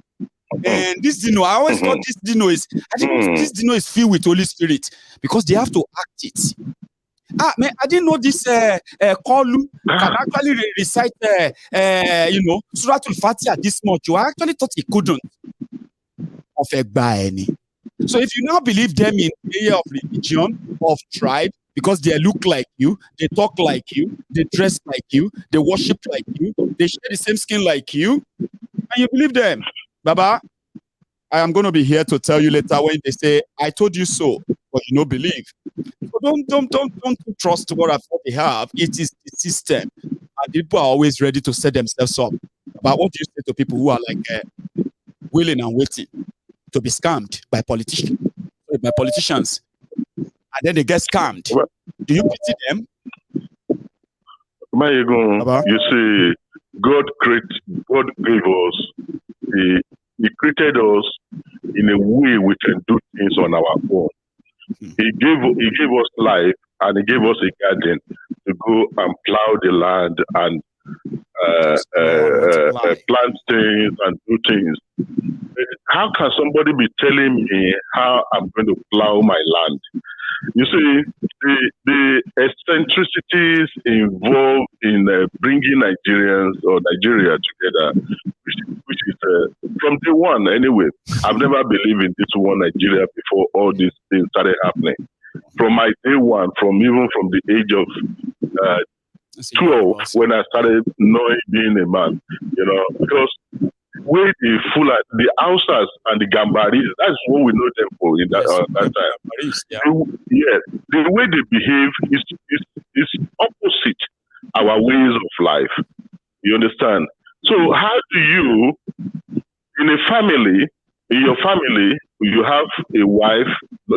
And this Dino, I always thought this Dino is, this Dino is filled with Holy Spirit because they have to act it. Man, I didn't know this Kolu can actually recite, Surah Al-Fatiha this much. I actually thought he couldn't. So if you now believe them in area of religion, of tribe, because they look like you, they talk like you, they dress like you, they worship like you, they share the same skin like you, and you believe them. Baba, I am going to be here to tell you later when they say, I told you so, but you don't believe. So don't trust what I thought they have. It is the system. And people are always ready to set themselves up. But what do you say to people who are like willing and waiting to be scammed by politicians? And then they get scammed. Do you pity them? You see, God gave us, He created us in a way we can do things on our own. He gave us life, and He gave us a garden to go and plow the land and plant things and do things. How can somebody be telling me how I'm going to plow my land? You see, the eccentricities involved in bringing Nigerians or Nigeria together, which is from day one anyway. I've never believed in this one Nigeria before all these things started happening. From my day one, even from the age of 12, when I started knowing being a man, because with the the Hausas and the Gambaris, that's what we know them for in that time. The way they behave is opposite our ways of life. You understand? So how do you, in your family, you have a wife,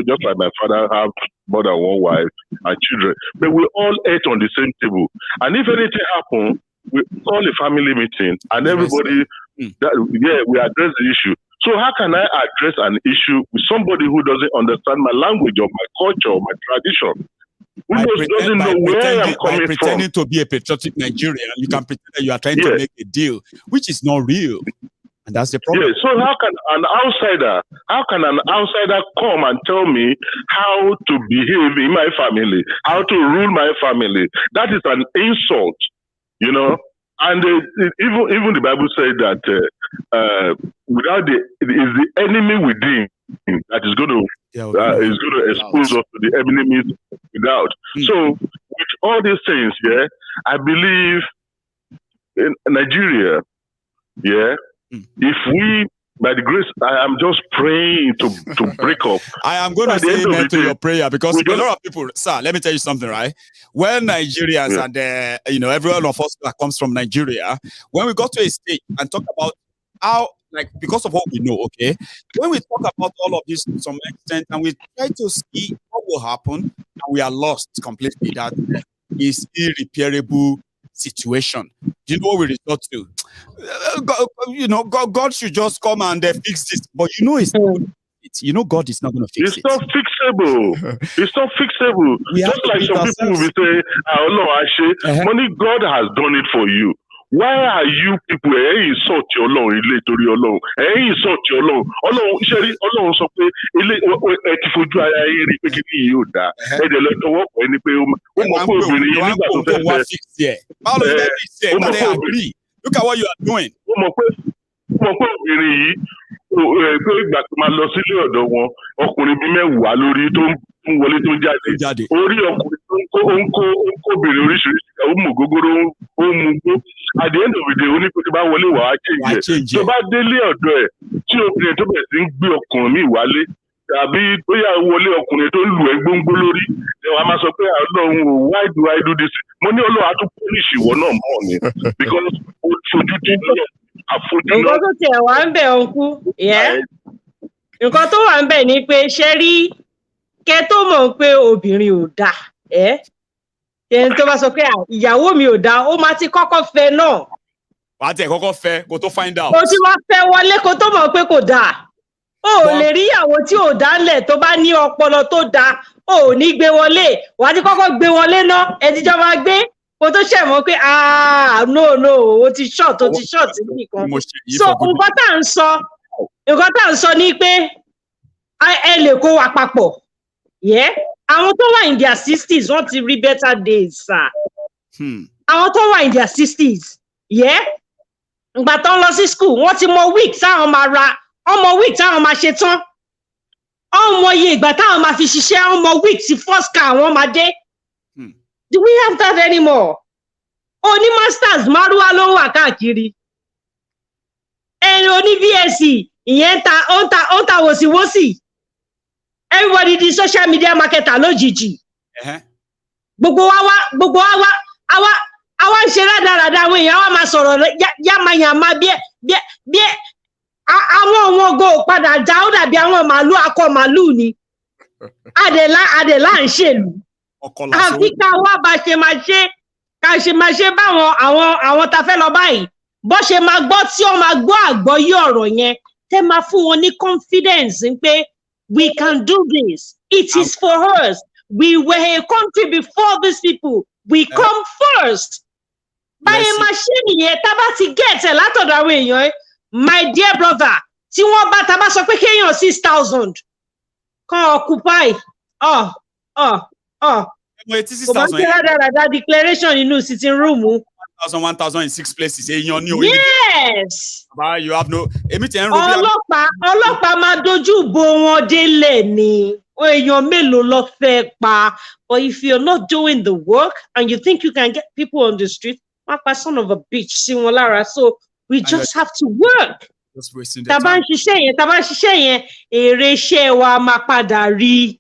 just like my father have more than one wife and children, but we all eat on the same table. And if anything happens, we call a family meeting and everybody, we address the issue. So how can I address an issue with somebody who doesn't understand my language or my culture or my tradition? Who doesn't know where I'm coming from? Pretending to be a patriotic Nigerian, you can pretend that you are trying to make a deal, which is not real. And that's the problem. Yeah, so how can an outsider How can an outsider come and tell me how to behave in my family, how to rule my family? That is an insult, you know. And even the Bible said that without is the enemy within that is going to expose us to the enemies without. So with all these things, I believe in Nigeria, if we, by the grace, I am just praying to break up. I am going to say amen to your prayer, because a lot of people, sir, let me tell you something, right? When Nigerians and everyone of us that comes from Nigeria, when we got to a stage and talk about how, like, because of what we know, okay, when we talk about all of this to some extent and we try to see what will happen, and we are lost completely, that is irreparable situation. Do you know what we resort to? God should just come and fix this, but it's not. God is not going to fix it. It's not fixable. It's not fixable. Just like some people will say, "Oh no, actually, money, God has done it for you." Why are you people insult your Lord? Insult your Lord. Ọlọ́run sọ pé ẹ ti fojú ara yín rí pé kí ni yóò dá. Ẹ dẹ̀ lọ tọwọ́ pọ̀ ẹni pé ó mọ̀ pé obìnrin yìí nígbà tó fẹ́ fẹ́. Báwo ló fẹ́ fix ẹ̀? But they agree. Look at what you are doing. Ó mọ̀ pé obìnrin yìí pé ìgbà tó máa lọ sílé ọ̀dọ̀ wọn, ọkùnrin bíi mẹ́wàá lórí tó ń wọlé tó ń jáde. Orí ọkùnrin tó ń kó obìnrin oríṣiríṣi, ó mú gógóró, ó mú gbó. At the end of the day, ó ní pé tó bá wọlé wàá change. Tó bá délé ọ̀dọ̀ ẹ̀ tí obìnrin tó bẹ̀rẹ̀ sí ń gbé ọkùnrin míì wálé, tàbí bóyá wọlé ọkùnrin tó ń lu ẹ́ gbóngbó lórí, ẹ wàá máa sọ pé Ọlọ́run o, why do I do this? Mo ní Ọlọ́run á tún punish ìwọ náà mọ́ ni, because ó fojú di lọ́yọ̀. Nǹkan tó tiẹ̀ wá ń bẹ̀ ọ̀nkú, nǹkan tó wà ń bẹ̀ ni pé ṣé rí kẹ́ tó mọ̀ pé obìnrin ò dáa, ẹni tó bá sọ pé ìyàwó mi ò dáa, ó máa ti kọ́kọ́ fẹ́ náà. Wàá tẹ̀ kọ́kọ́ fẹ́ kó tó find out. Kò tí wọ́n fẹ́ wọlé kó tó mọ̀ pé kò dáa. O ò lè rí ìyàwó tí ò dá ńlẹ̀ tó bá ní ọpọlọ tó dáa, o ò ní gbé wọlé. Wàá ti kọ́kọ́ gbé wọlé náà, ẹ ti jọ máa gbé. Kò tó ṣẹ̀ mọ́ pé no, o ti short nìkan. So nǹkan tá à ń sọ ni pé ẹ lè kó wa papọ̀. Àwọn tó wà in their 60s wọ́n ti rí better days, sir. Àwọn tó wà in their 60s, ìgbà tó ń lọ sí school, wọ́n ti mọ week táwọn máa ra, ọmọ week táwọn máa ṣe tán. Ọmọ iye ìgbà táwọn máa fi ṣiṣẹ́, ọmọ week tí first car àwọn máa dé. Do we have that anymore? Oní masters márùwá ló wà káàkiri. Ẹni oní VSC ìyẹn ó ń ta wòsíwòsí. Everybody di social media marketer lójijì. Gbogbo wa ń ṣe rádaràda, àwọn èèyàn wa máa sọ̀rọ̀ yàmàyàmà bí àwọn ọmọ ògo padà já, ó dàbí àwọn màálù akọ màálù ni. Adèlá ń ṣèlú. Àfi ká wá bá ṣe máa ṣe báwọn àwọn ta fẹ́ lọ báyìí bó ṣe máa gbọ́ tí ó máa gbọ́ àgbọ́yé ọ̀rọ̀ yẹn, tẹ́ máa fún wọn ní confidence pé we can do this, it is for us, we were a country before these people, we come first. Báyìí máa ṣe nìyẹn, tá bá ti get ẹ̀ látọ̀dọ̀ àwọn èèyàn, my dear brother, tí wọ́n bá ta bá sọ pé kéèyàn 6,000 kan occupy kò bá ṣe rádaràda declaration nínú sitting room. 1,000 in 6 places. Yes. You have no. Ọlọ́pàá máa dojú bo wọn délẹ̀ ni. Èèyàn mélòó ló fẹ́ pa? But if you're not doing the work and you think you can get people on the street, wọ́n pa son of a bitch sí wọn lára. So we just have to work. Tá bá ń ṣiṣẹ́ yẹn, èrè iṣẹ́ wa máa padà rí.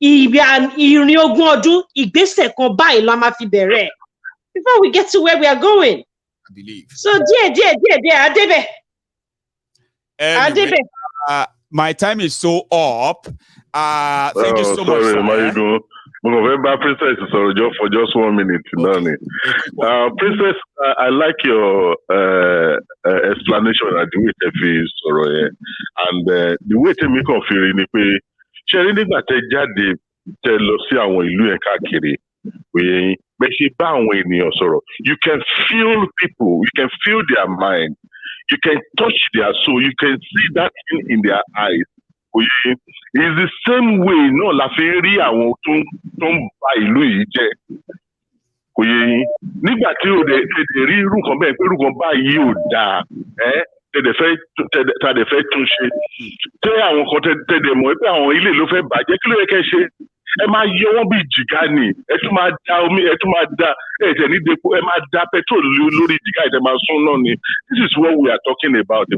Ìrìn ogún ọdún, ìgbésẹ̀ kan báyìí la máa fi bẹ̀rẹ̀. Before we get to where we are going. I believe. So díẹ̀, Adebe. My time is so up. Thank you so much. Sorry, we're going to Princess for just 1 minute. Okay. Princess, I like your explanation and the way it feels, and the way to make of feeling it. Ṣé nígbà tẹ́ jáde tẹ́ lọ sí àwọn ìlú yẹn káàkiri, bẹ́ẹ̀ ṣe bá àwọn ènìyàn sọ̀rọ̀, you can feel people, you can feel their mind, you can touch their soul, you can see that thing in their eyes. It's the same way náà la fi ń rí àwọn tó ń ba ìlú yìí jẹ́. Kò yé yín. Nígbà tí o dẹ̀ rí irú nǹkan bẹ́ẹ̀ pé irú nǹkan báyìí ò dáa, tẹ̀dẹ̀ fẹ́ tún ṣe. Tẹ́ àwọn kan tẹ̀dẹ̀ mọ̀ pé àwọn ilé ló fẹ́ bàjẹ́, kí ló yẹ kẹ́ ṣe? Ẹ máa yọ wọ́n bí jìgá ni, ẹ tún máa da omi, ẹ tún máa da ẹ̀jẹ̀ ní depo, ẹ máa da petrol lórí jìgá ẹ̀ tẹ́ máa sún náà ni. This is what we are talking about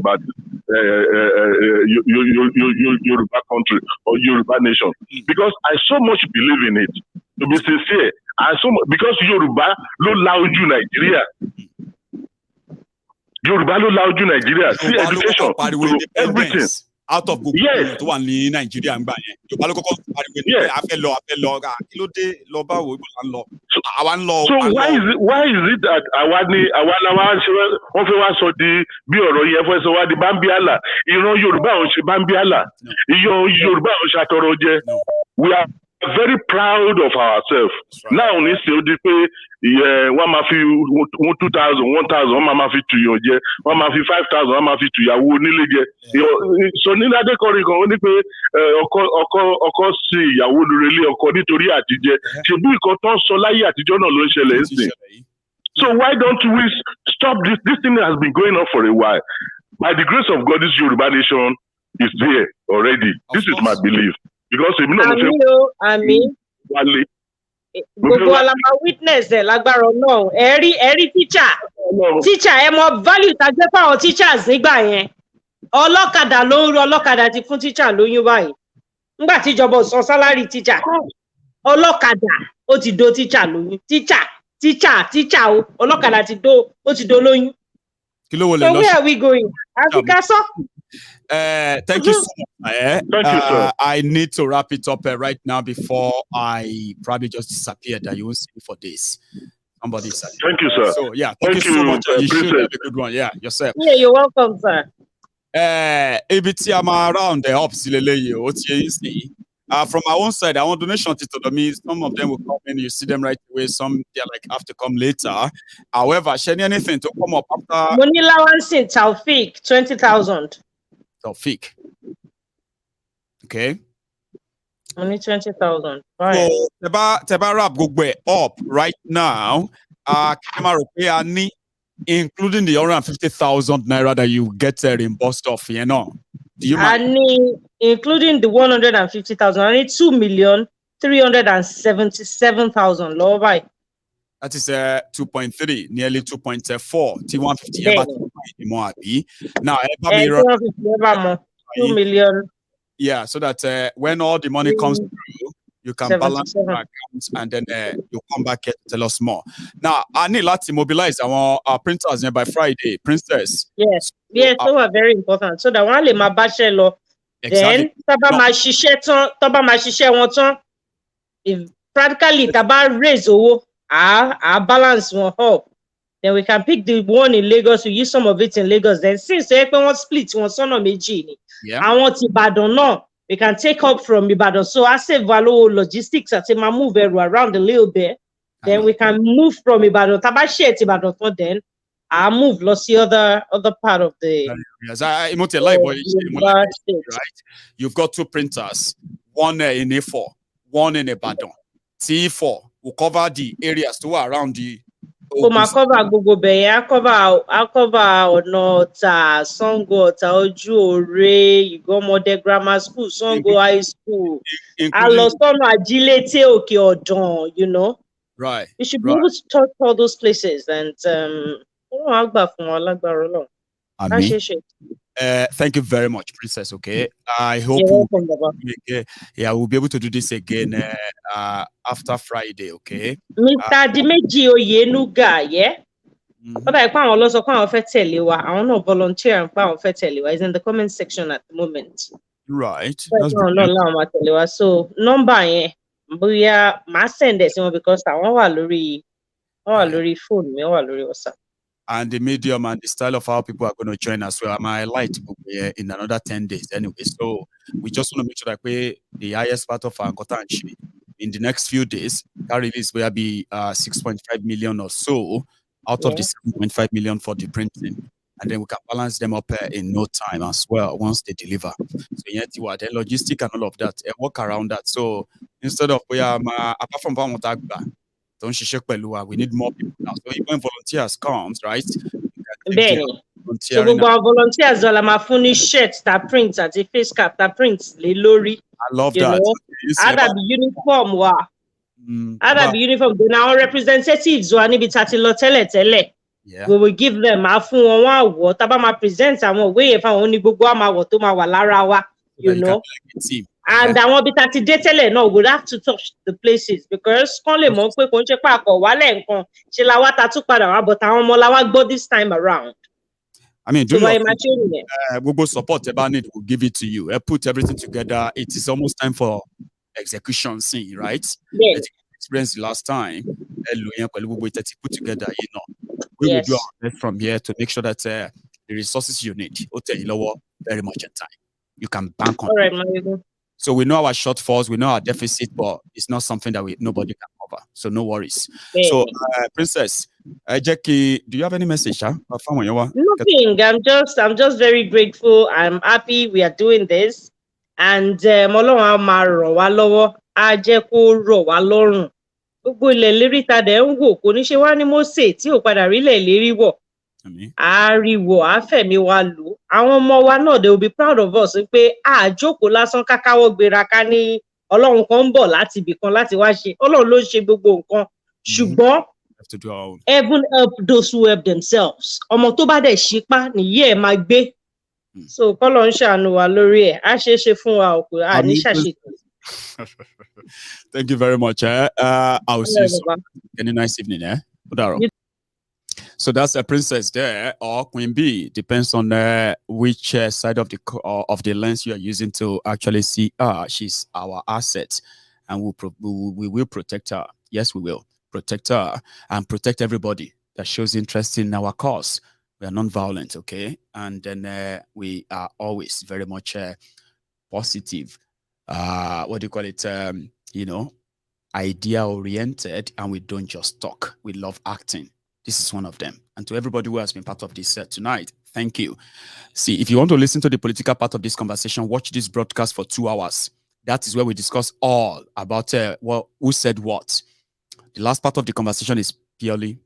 Yoruba country or Yoruba nation. Because I so much believe in it. To be sincere, because Yoruba ló la ojú Nàìjíríà. Yoruba ló la ojú Nàìjíríà. See education, everything. Out of Google, tó wà ní Nàìjíríà ń gbà yẹn. Yorùbá ló kọ́kọ́ pariwo ní pé a fẹ́ lọ, kí ló dé lọ bá wo ìgbà ń lọ. Àwa ń lọ. So why is it that àwa la wá ṣe wọ́n fẹ́ wá sọ di bí ọ̀rọ̀ yẹn fẹ́ sọ wá di Bambiala? Ìran Yorùbá ò ṣe Bambiala. Ìran Yorùbá ò ṣàtọrọ jẹ. We are very proud of ourselves. Now ní ṣe ó di pé wọ́n máa fi 2,000, 1,000 wọ́n máa fi tùyàn jẹ, wọ́n máa fi 5,000 wọ́n máa fi tùyàwó onílé jẹ. So ní Adékọ̀rí kan ó ní pé ọkọ sí ìyàwó lórelé ọkọ nítorí àtijẹ. Ṣèbí nǹkan tó ń sọ láyé àtijọ́ náà ló ń ṣẹlẹ̀ ń sìn. So why don't we stop this? This thing has been going on for a while. By the grace of God, this Yoruba nation is there already. This is my belief. Because èmi náà mo fẹ́ wálé. Gbogbo alama witness ẹ̀ lágbára náà. Ẹ̀rí teacher ẹ mọ value tá a gbé fáwọn teachers nígbà yẹn. Ọlọ́kadà ló ń ro ọlọ́kadà ti fún teacher lóyún báyìí. Nígbà tí ìjọba ò san salary teacher. Ọlọ́kadà ó ti do teacher lóyún. Teacher o. Ọlọ́kadà ó ti do lóyún. Kí ló wọlé lọ? So where are we going? Africa sọ. Thank you so much. Thank you, sir. I need to wrap it up right now before I probably just disappear. That you won't see me for this. Somebody said. Thank you, sir. So yeah, thank you so much. You should have a good one. Yeah, yourself. Yeah, you're welcome, sir. ABT, I'm around the ops. From our own side, I want donation to me. Some of them will come in, you see them right away. Some they have to come later. However, share anything to come up after. Money allowance in Taufik, 20,000. Taufik. Okay. Only 20,000. Right. So Teba Rap Gugwe up right now. Including the 150,000 naira that you get reimbursed off, you know. Do you mind? Including the 150,000, I need 2,377,000. Lower by. That is 2.3, nearly 2.4. T150 now, 2 million. Yeah, so that when all the money comes through, you can balance your accounts and then you come back and tell us more. Now, I need to mobilize our printers by Friday. Princess. Yes, yes, so are very important. So that one le ma bache lo. Then, taba ma shishe won ton. If practically taba raise owo, our balance won up. Then we can pick the one in Lagos. We use some of it in Lagos. Then since they want split one son of meji, I want Ibadan no. We can take up from Ibadan. So I say value logistics. I say my move around a little bit. Then we can move from Ibadan. Tabashi Ibadan. Then I move. Let's see other part of the. Yes, right. You've got two printers. One in A4, one in Ibadan. T4 will cover the areas to around the. So I cover Google Bay. I cover Onota, Songo, Oju Ore, you go Model Grammar School, Songo High School. I lost on Agility, okay, Odon, you know. Right. You should be able to touch all those places and thank you very much, Princess. Okay. I hope we'll be able to do this again after Friday, okay? Mr. Dimeji Oyenuga, yeah? But I can't also I want to volunteer and is in the comment section at the moment. Right. So number bóyá màá send it because I want lórí phone mi wà lórí WhatsApp. And the medium and the style of how people are going to join us well. My light in another 10 days anyway. So we just want to make sure that the highest part of our Ankotanchi in the next few days, that release will be 6.5 million or so out of the 7.5 million for the printing. and then we can balance them up in no time as well once they deliver. So the logistic and all of that, work around that. So instead of apart from we need more people now. So when volunteers comes, right? So our volunteers all my funny shirts that prints at the face cap that prints lori. I love that. Other the uniform other the uniform. Then our representatives who are tele. We will give them a fun what about my present and way if I only go to my lara, you know. And I won't be 30 days no, we'll have to touch the places because only more quick on check back or wale and but I won't this time around. I mean, do Google support about it, we'll give it to you. Put everything together. It is almost time for execution scene, right? Yes. Experience the last time. Put together, you know. We will do our best from here to make sure that the resources you need very much in time. You can bank on. All right, so we know our shortfalls, we know our deficit, but it's not something that nobody can cover. So no worries. Yeah. So, Princess, Jackie, do you have any message? Huh? Nothing. I'm just very grateful. I'm happy we are doing this, and gbogbo ilẹ̀ lérí ta dẹ̀ ń wò kò ní ṣe wá ní Mósè tí ò padà rí ilẹ̀ lérí wọ̀. Ariwo àfẹ̀mí wa lò. Àwọn ọmọ wa náà they will be proud of us pé àjókòó lásán kákáwọ́ gbéra ká ní Ọlọ́run kan ń bọ̀ láti ibì kan láti wá ṣe. Ọlọ́run ló ń ṣe gbogbo nǹkan. Ṣùgbọ́n heaven help those who help themselves. Ọmọ tó bá dẹ̀ ṣípá nìyí ẹ̀ máa gbé. So kọ́lọ̀ ń ṣàánú wa lórí ẹ̀. Á ṣe é ṣe fún wa òkú. À ní ṣàṣetò. Thank you very much. I'll see you soon. Any nice evening. So that's a princess there, or Queen Bee. Depends on which side of the lens you are using to actually see her. She's our asset, and we will protect her. Yes, we will protect her and protect everybody that shows interest in our cause. We are non-violent, okay? And then we are always very much positive. What do you call it? Idea oriented, and we don't just talk. We love acting. This is one of them. And to everybody who has been part of this tonight, thank you. See, if you want to listen to the political part of this conversation, watch this broadcast for 2 hours. That is where we discuss all about who said what. The last part of the conversation is purely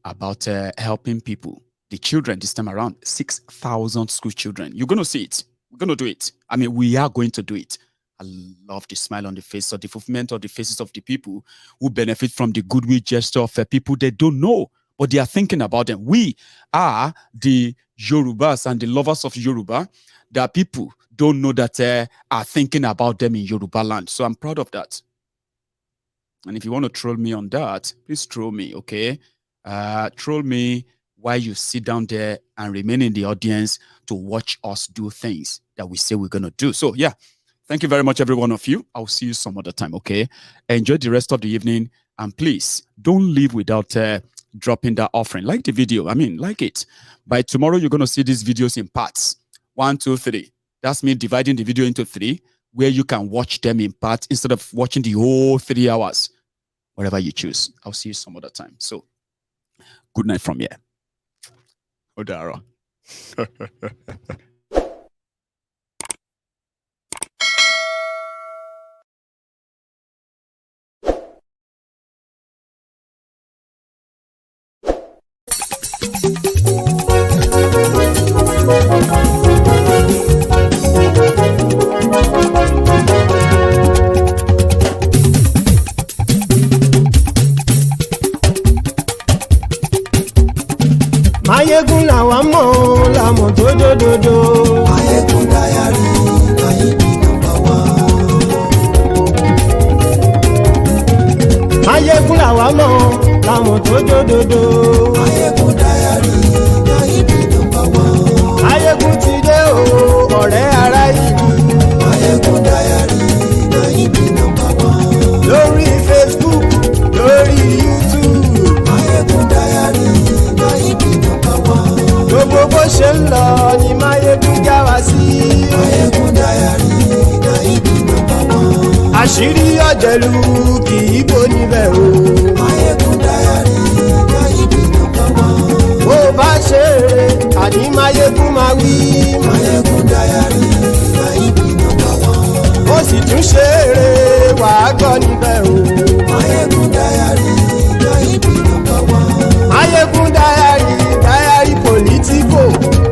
about helping people. The children this time around, 6,000 school children. You're going to see it. We're going to do it. I mean, we are going to do it. I love the smile on the face or the fulfillment of the faces of the people who benefit from the goodwill gesture of people they don't know, but they are thinking about them. We are the Yorubas and the lovers of Yoruba. There are people don't know that are thinking about them in Yoruba land. So I'm proud of that. And if you want to troll me on that, please troll me, okay? Troll me while you sit down there and remain in the audience to watch us do things that we say we're going to do. So, yeah. Thank you very much, every one of you. I'll see you some other time, okay? Enjoy the rest of the evening. And please, don't leave without dropping that offering. Like the video. I mean, like it. By tomorrow, you're going to see these videos in parts. 1, 2, 3. That's me dividing the video into 3, where you can watch them in parts instead of watching the whole 3 hours. Whatever you choose. I'll see you some other time. So, good night from here. Odara. Mayegun làwa mọ̀ làmọ̀ tó dòdòdò. Mayegun Diary Nayibi #1. Mayegun làwa mọ̀ làmọ̀ tó dòdòdò. Mayegun Diary Nayibi #1. Mayegun ti dé o ọ̀rẹ́ ara ìlú. Mayegun Diary Nayibi #1. Lórí Facebook, lórí YouTube. Mayegun Diary Nayibi #1. Gbogbo bó ṣe ń lọ ni Mayegun já wa sí. Mayegun Diary Nayibi #1. Àṣírí ọ̀jẹ̀lú kì í bò níbẹ̀ o. Mayegun Diary Nayibi #1. Bó bá ṣe rere àní máyégún máa wí. Máyégún Diary na ibi number one. ó sì tún ṣe eré wàá gbọ́ níbẹ̀ o. Máyégún Diary na ibi number one. Máyégún Diary Diary politico.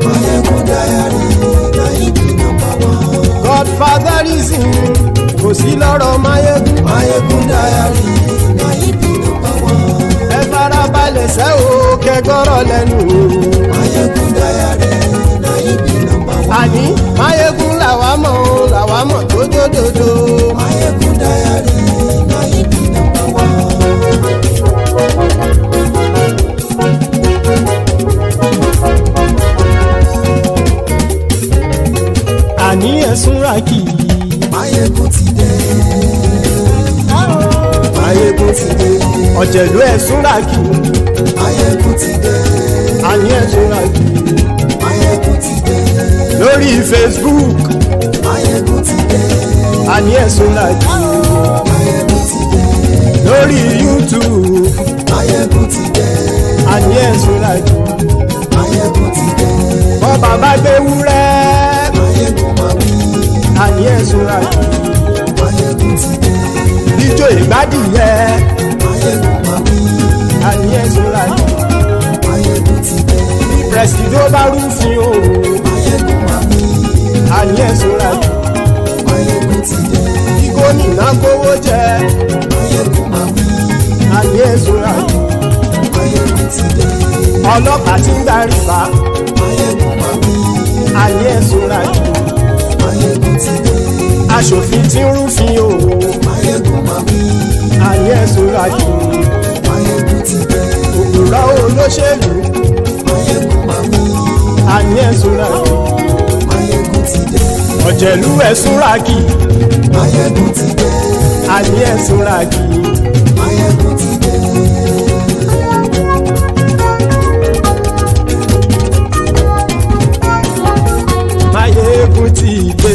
Máyégún Diary na ibi number one. Godfatherism kò sí lọ́rọ̀ Máyégún. Máyégún Diary na ibi number one. ẹ farabalẹ̀ sẹ́ o kẹgbọ́rọ̀ lẹ́nu o. Máyégún Diary na ibi number one. àní Máyégún làwa mọ̀ tó dòdòdò. Máyégún Diary na ibi number one. àní ẹ̀sùn ràkì. Máyégún ti dé. Máyégún ti dé. ọ̀jẹ̀lú ẹ̀sùn ràkì. Máyégún ti dé. àní ẹ̀sùn ràkì. Máyégún ti dé. lórí Facebook. Máyégún ti dé. àní ẹ̀sùn ràkì. Máyégún ti dé. lórí YouTube. Máyégún ti dé. àní ẹ̀sùn ràkì. Máyégún ti dé. bọ́ bàbá gbé wúrẹ́. Máyégún máa wí. àní ẹ̀sùn ràkì. Máyégún ti dé. ijó ìgbádìyẹ. Máyégún máa wí. àní ẹ̀sùn ràkì. Máyégún ti dé. pẹ̀sìdó bá rúfin o. Máyégún máa wí. àní ẹ̀sùn ràkì. Máyégún ti dé. kí gómìnà kówó jẹ. Máyégún máa wí. àní ẹ̀sùn ràkì. Máyégún ti dé. ọlọ́pàá tí ń darí bá. Máyégún máa wí. àní ẹ̀sùn ràkì. Máyégún ti dé. aṣòfin tí ń rúfin o. Máyégún máa wí. àní ẹ̀sùn ràkì. Máyégún ti dé. òpùrọ́ olóṣèlú. Máyégún máa wí. àní ẹ̀sùn ràkì. Máyégún ti dé. ọ̀jẹ̀lú ẹ̀sùn ràkì. Máyégún ti dé. àní ẹ̀sùn ràkì. Máyégún ti dé. Máyégún ti dé.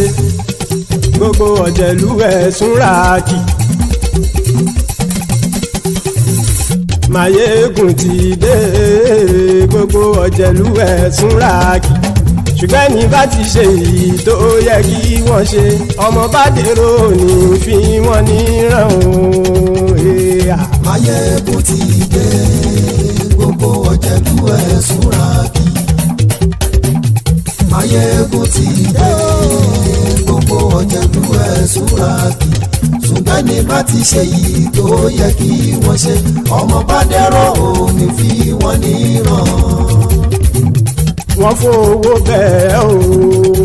gbogbo ọ̀jẹ̀lú ẹ̀sùn ràkì. Máyégún ti dé. gbogbo ọ̀jẹ̀lú ẹ̀sùn ràkì. ṣùgbọ́n ní bá ti ṣe èyí tó yẹ kí wọ́n ṣe ọmọ bá dèrò ní fi wọ́n níran o. Máyégún ti dé. Gbogbo ọ̀jẹ̀lú ẹ̀sùn ràkì. Máyégún ti dé. Gbogbo ọ̀jẹ̀lú ẹ̀sùn ràkì. ṣùgbọ́n ní bá ti ṣe yìí tó yẹ kí wọ́n ṣe ọmọ bá dẹ́rọ̀ ò ní fi wọ́n níran. wọ́n fowó bẹ́ẹ̀ o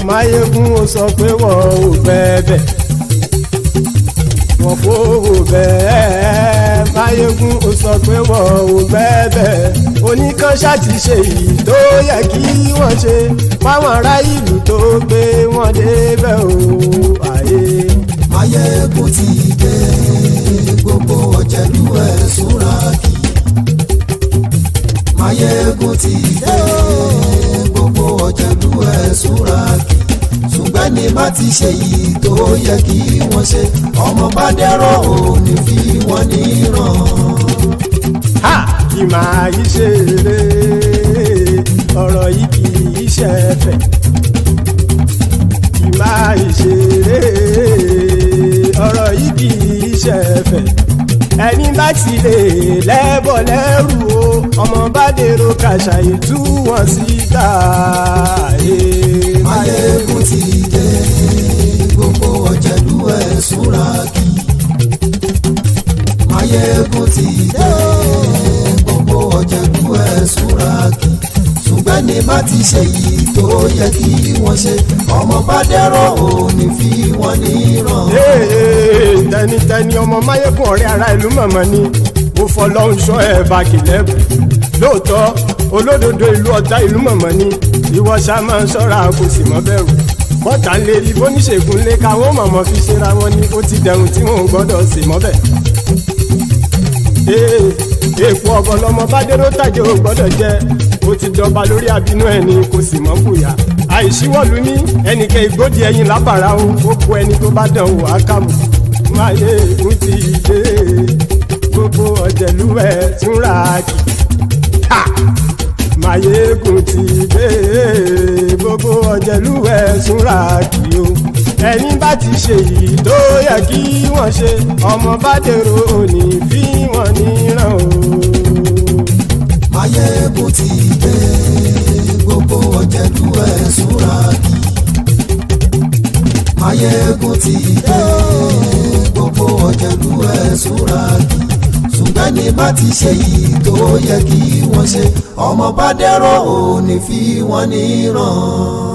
Máyégún ó sọ pé wọ́n ò bẹ́ẹ̀ wọ́n fowó bẹ́ẹ̀ Máyégún ó sọ pé wọ́n ò bẹ́ẹ̀ oníkan ṣáàtì ṣe èyí tó yẹ kí wọ́n ṣe fáwọn ará ìlú tó gbé wọn débẹ̀ o àyè. Máyégún ti dé gbogbo ọ̀jẹ̀lú ẹ̀ súnra kì. Máyégún ti dé gbogbo ọ̀jẹ̀lú ẹ̀ súnra kì. ṣùgbọ́n ní bá ti ṣe yìí tó yẹ kí wọ́n ṣe ọmọ bá dẹ́rọ̀ ò ní fi wọ́n níran. ha kì máa yí ṣe eré ọ̀rọ̀ yìí kì í ṣe ẹ̀fẹ̀ kì máa yí ṣe eré ọ̀rọ̀ yìí kì í ṣe ẹ̀fẹ̀ ẹni bá ti lè lẹ́bọ̀ lẹ́rù o ọmọ bá dèrò kàṣàyè tú wọn síta. Máyégún ti dé gbogbo ọ̀jẹ̀lú ẹ̀ súnra kì. Máyégún ti dé gbogbo ọ̀jẹ̀lú ẹ̀ súnra kì. ṣùgbọ́n ní bá ti ṣe yìí tó yẹ kí wọ́n ṣe ọmọ bá dẹ́rọ̀ ò ní fi wọ́n níran. tẹnitẹni ọmọ Máyégún ọ̀rẹ́ ara ìlú mọ̀mọ́ ni mo fọlọ́hún sọ ẹ̀ bá kìlẹ́bù lóòótọ́ olódodo ìlú ọ̀tá ìlú mọ̀mọ́ ni ìwọ ṣá máa ń ṣọ́ra kò sì mọ́ bẹ̀rù bọ́tà ń lè rí bóníṣègùn lé káwọn mọ̀mọ́ fi ṣera wọn ni ó ti dẹrùn tí wọn ò gbọ́dọ̀ sì mọ́ bẹ̀. èèpo ọ̀bọ lọmọ bá dérò tàjẹ́ ò gbọ́dọ̀ jẹ́ ó ti dọba lórí àbínú ẹni kò sì mọ́ bùyà àìsíwọ́lu ní ẹnìkẹ́ ìgbódì ẹyin lábàrá o ó kó ẹni tó bá dán o àkàmù. Máyégún ti dé gbogbo ọ̀jẹ̀lú ẹ̀ túnra kì. Máyégún ti dé gbogbo ọ̀jẹ̀lúwẹ̀ súnra kí o ẹni bá ti ṣe yìí tó yẹ kí wọ́n ṣe ọmọ bá dèrò òní fi wọ́n níran o. Máyégún ti dé gbogbo ọ̀jẹ̀lúwẹ̀ súnra kí. Máyégún ti dé gbogbo ọ̀jẹ̀lúwẹ̀ súnra kí. Ṣùgbọ́n ní bá ti ṣe yìí tó yẹ kí wọ́n ṣe ọmọ bá dèrò òní fi wọ́n níran.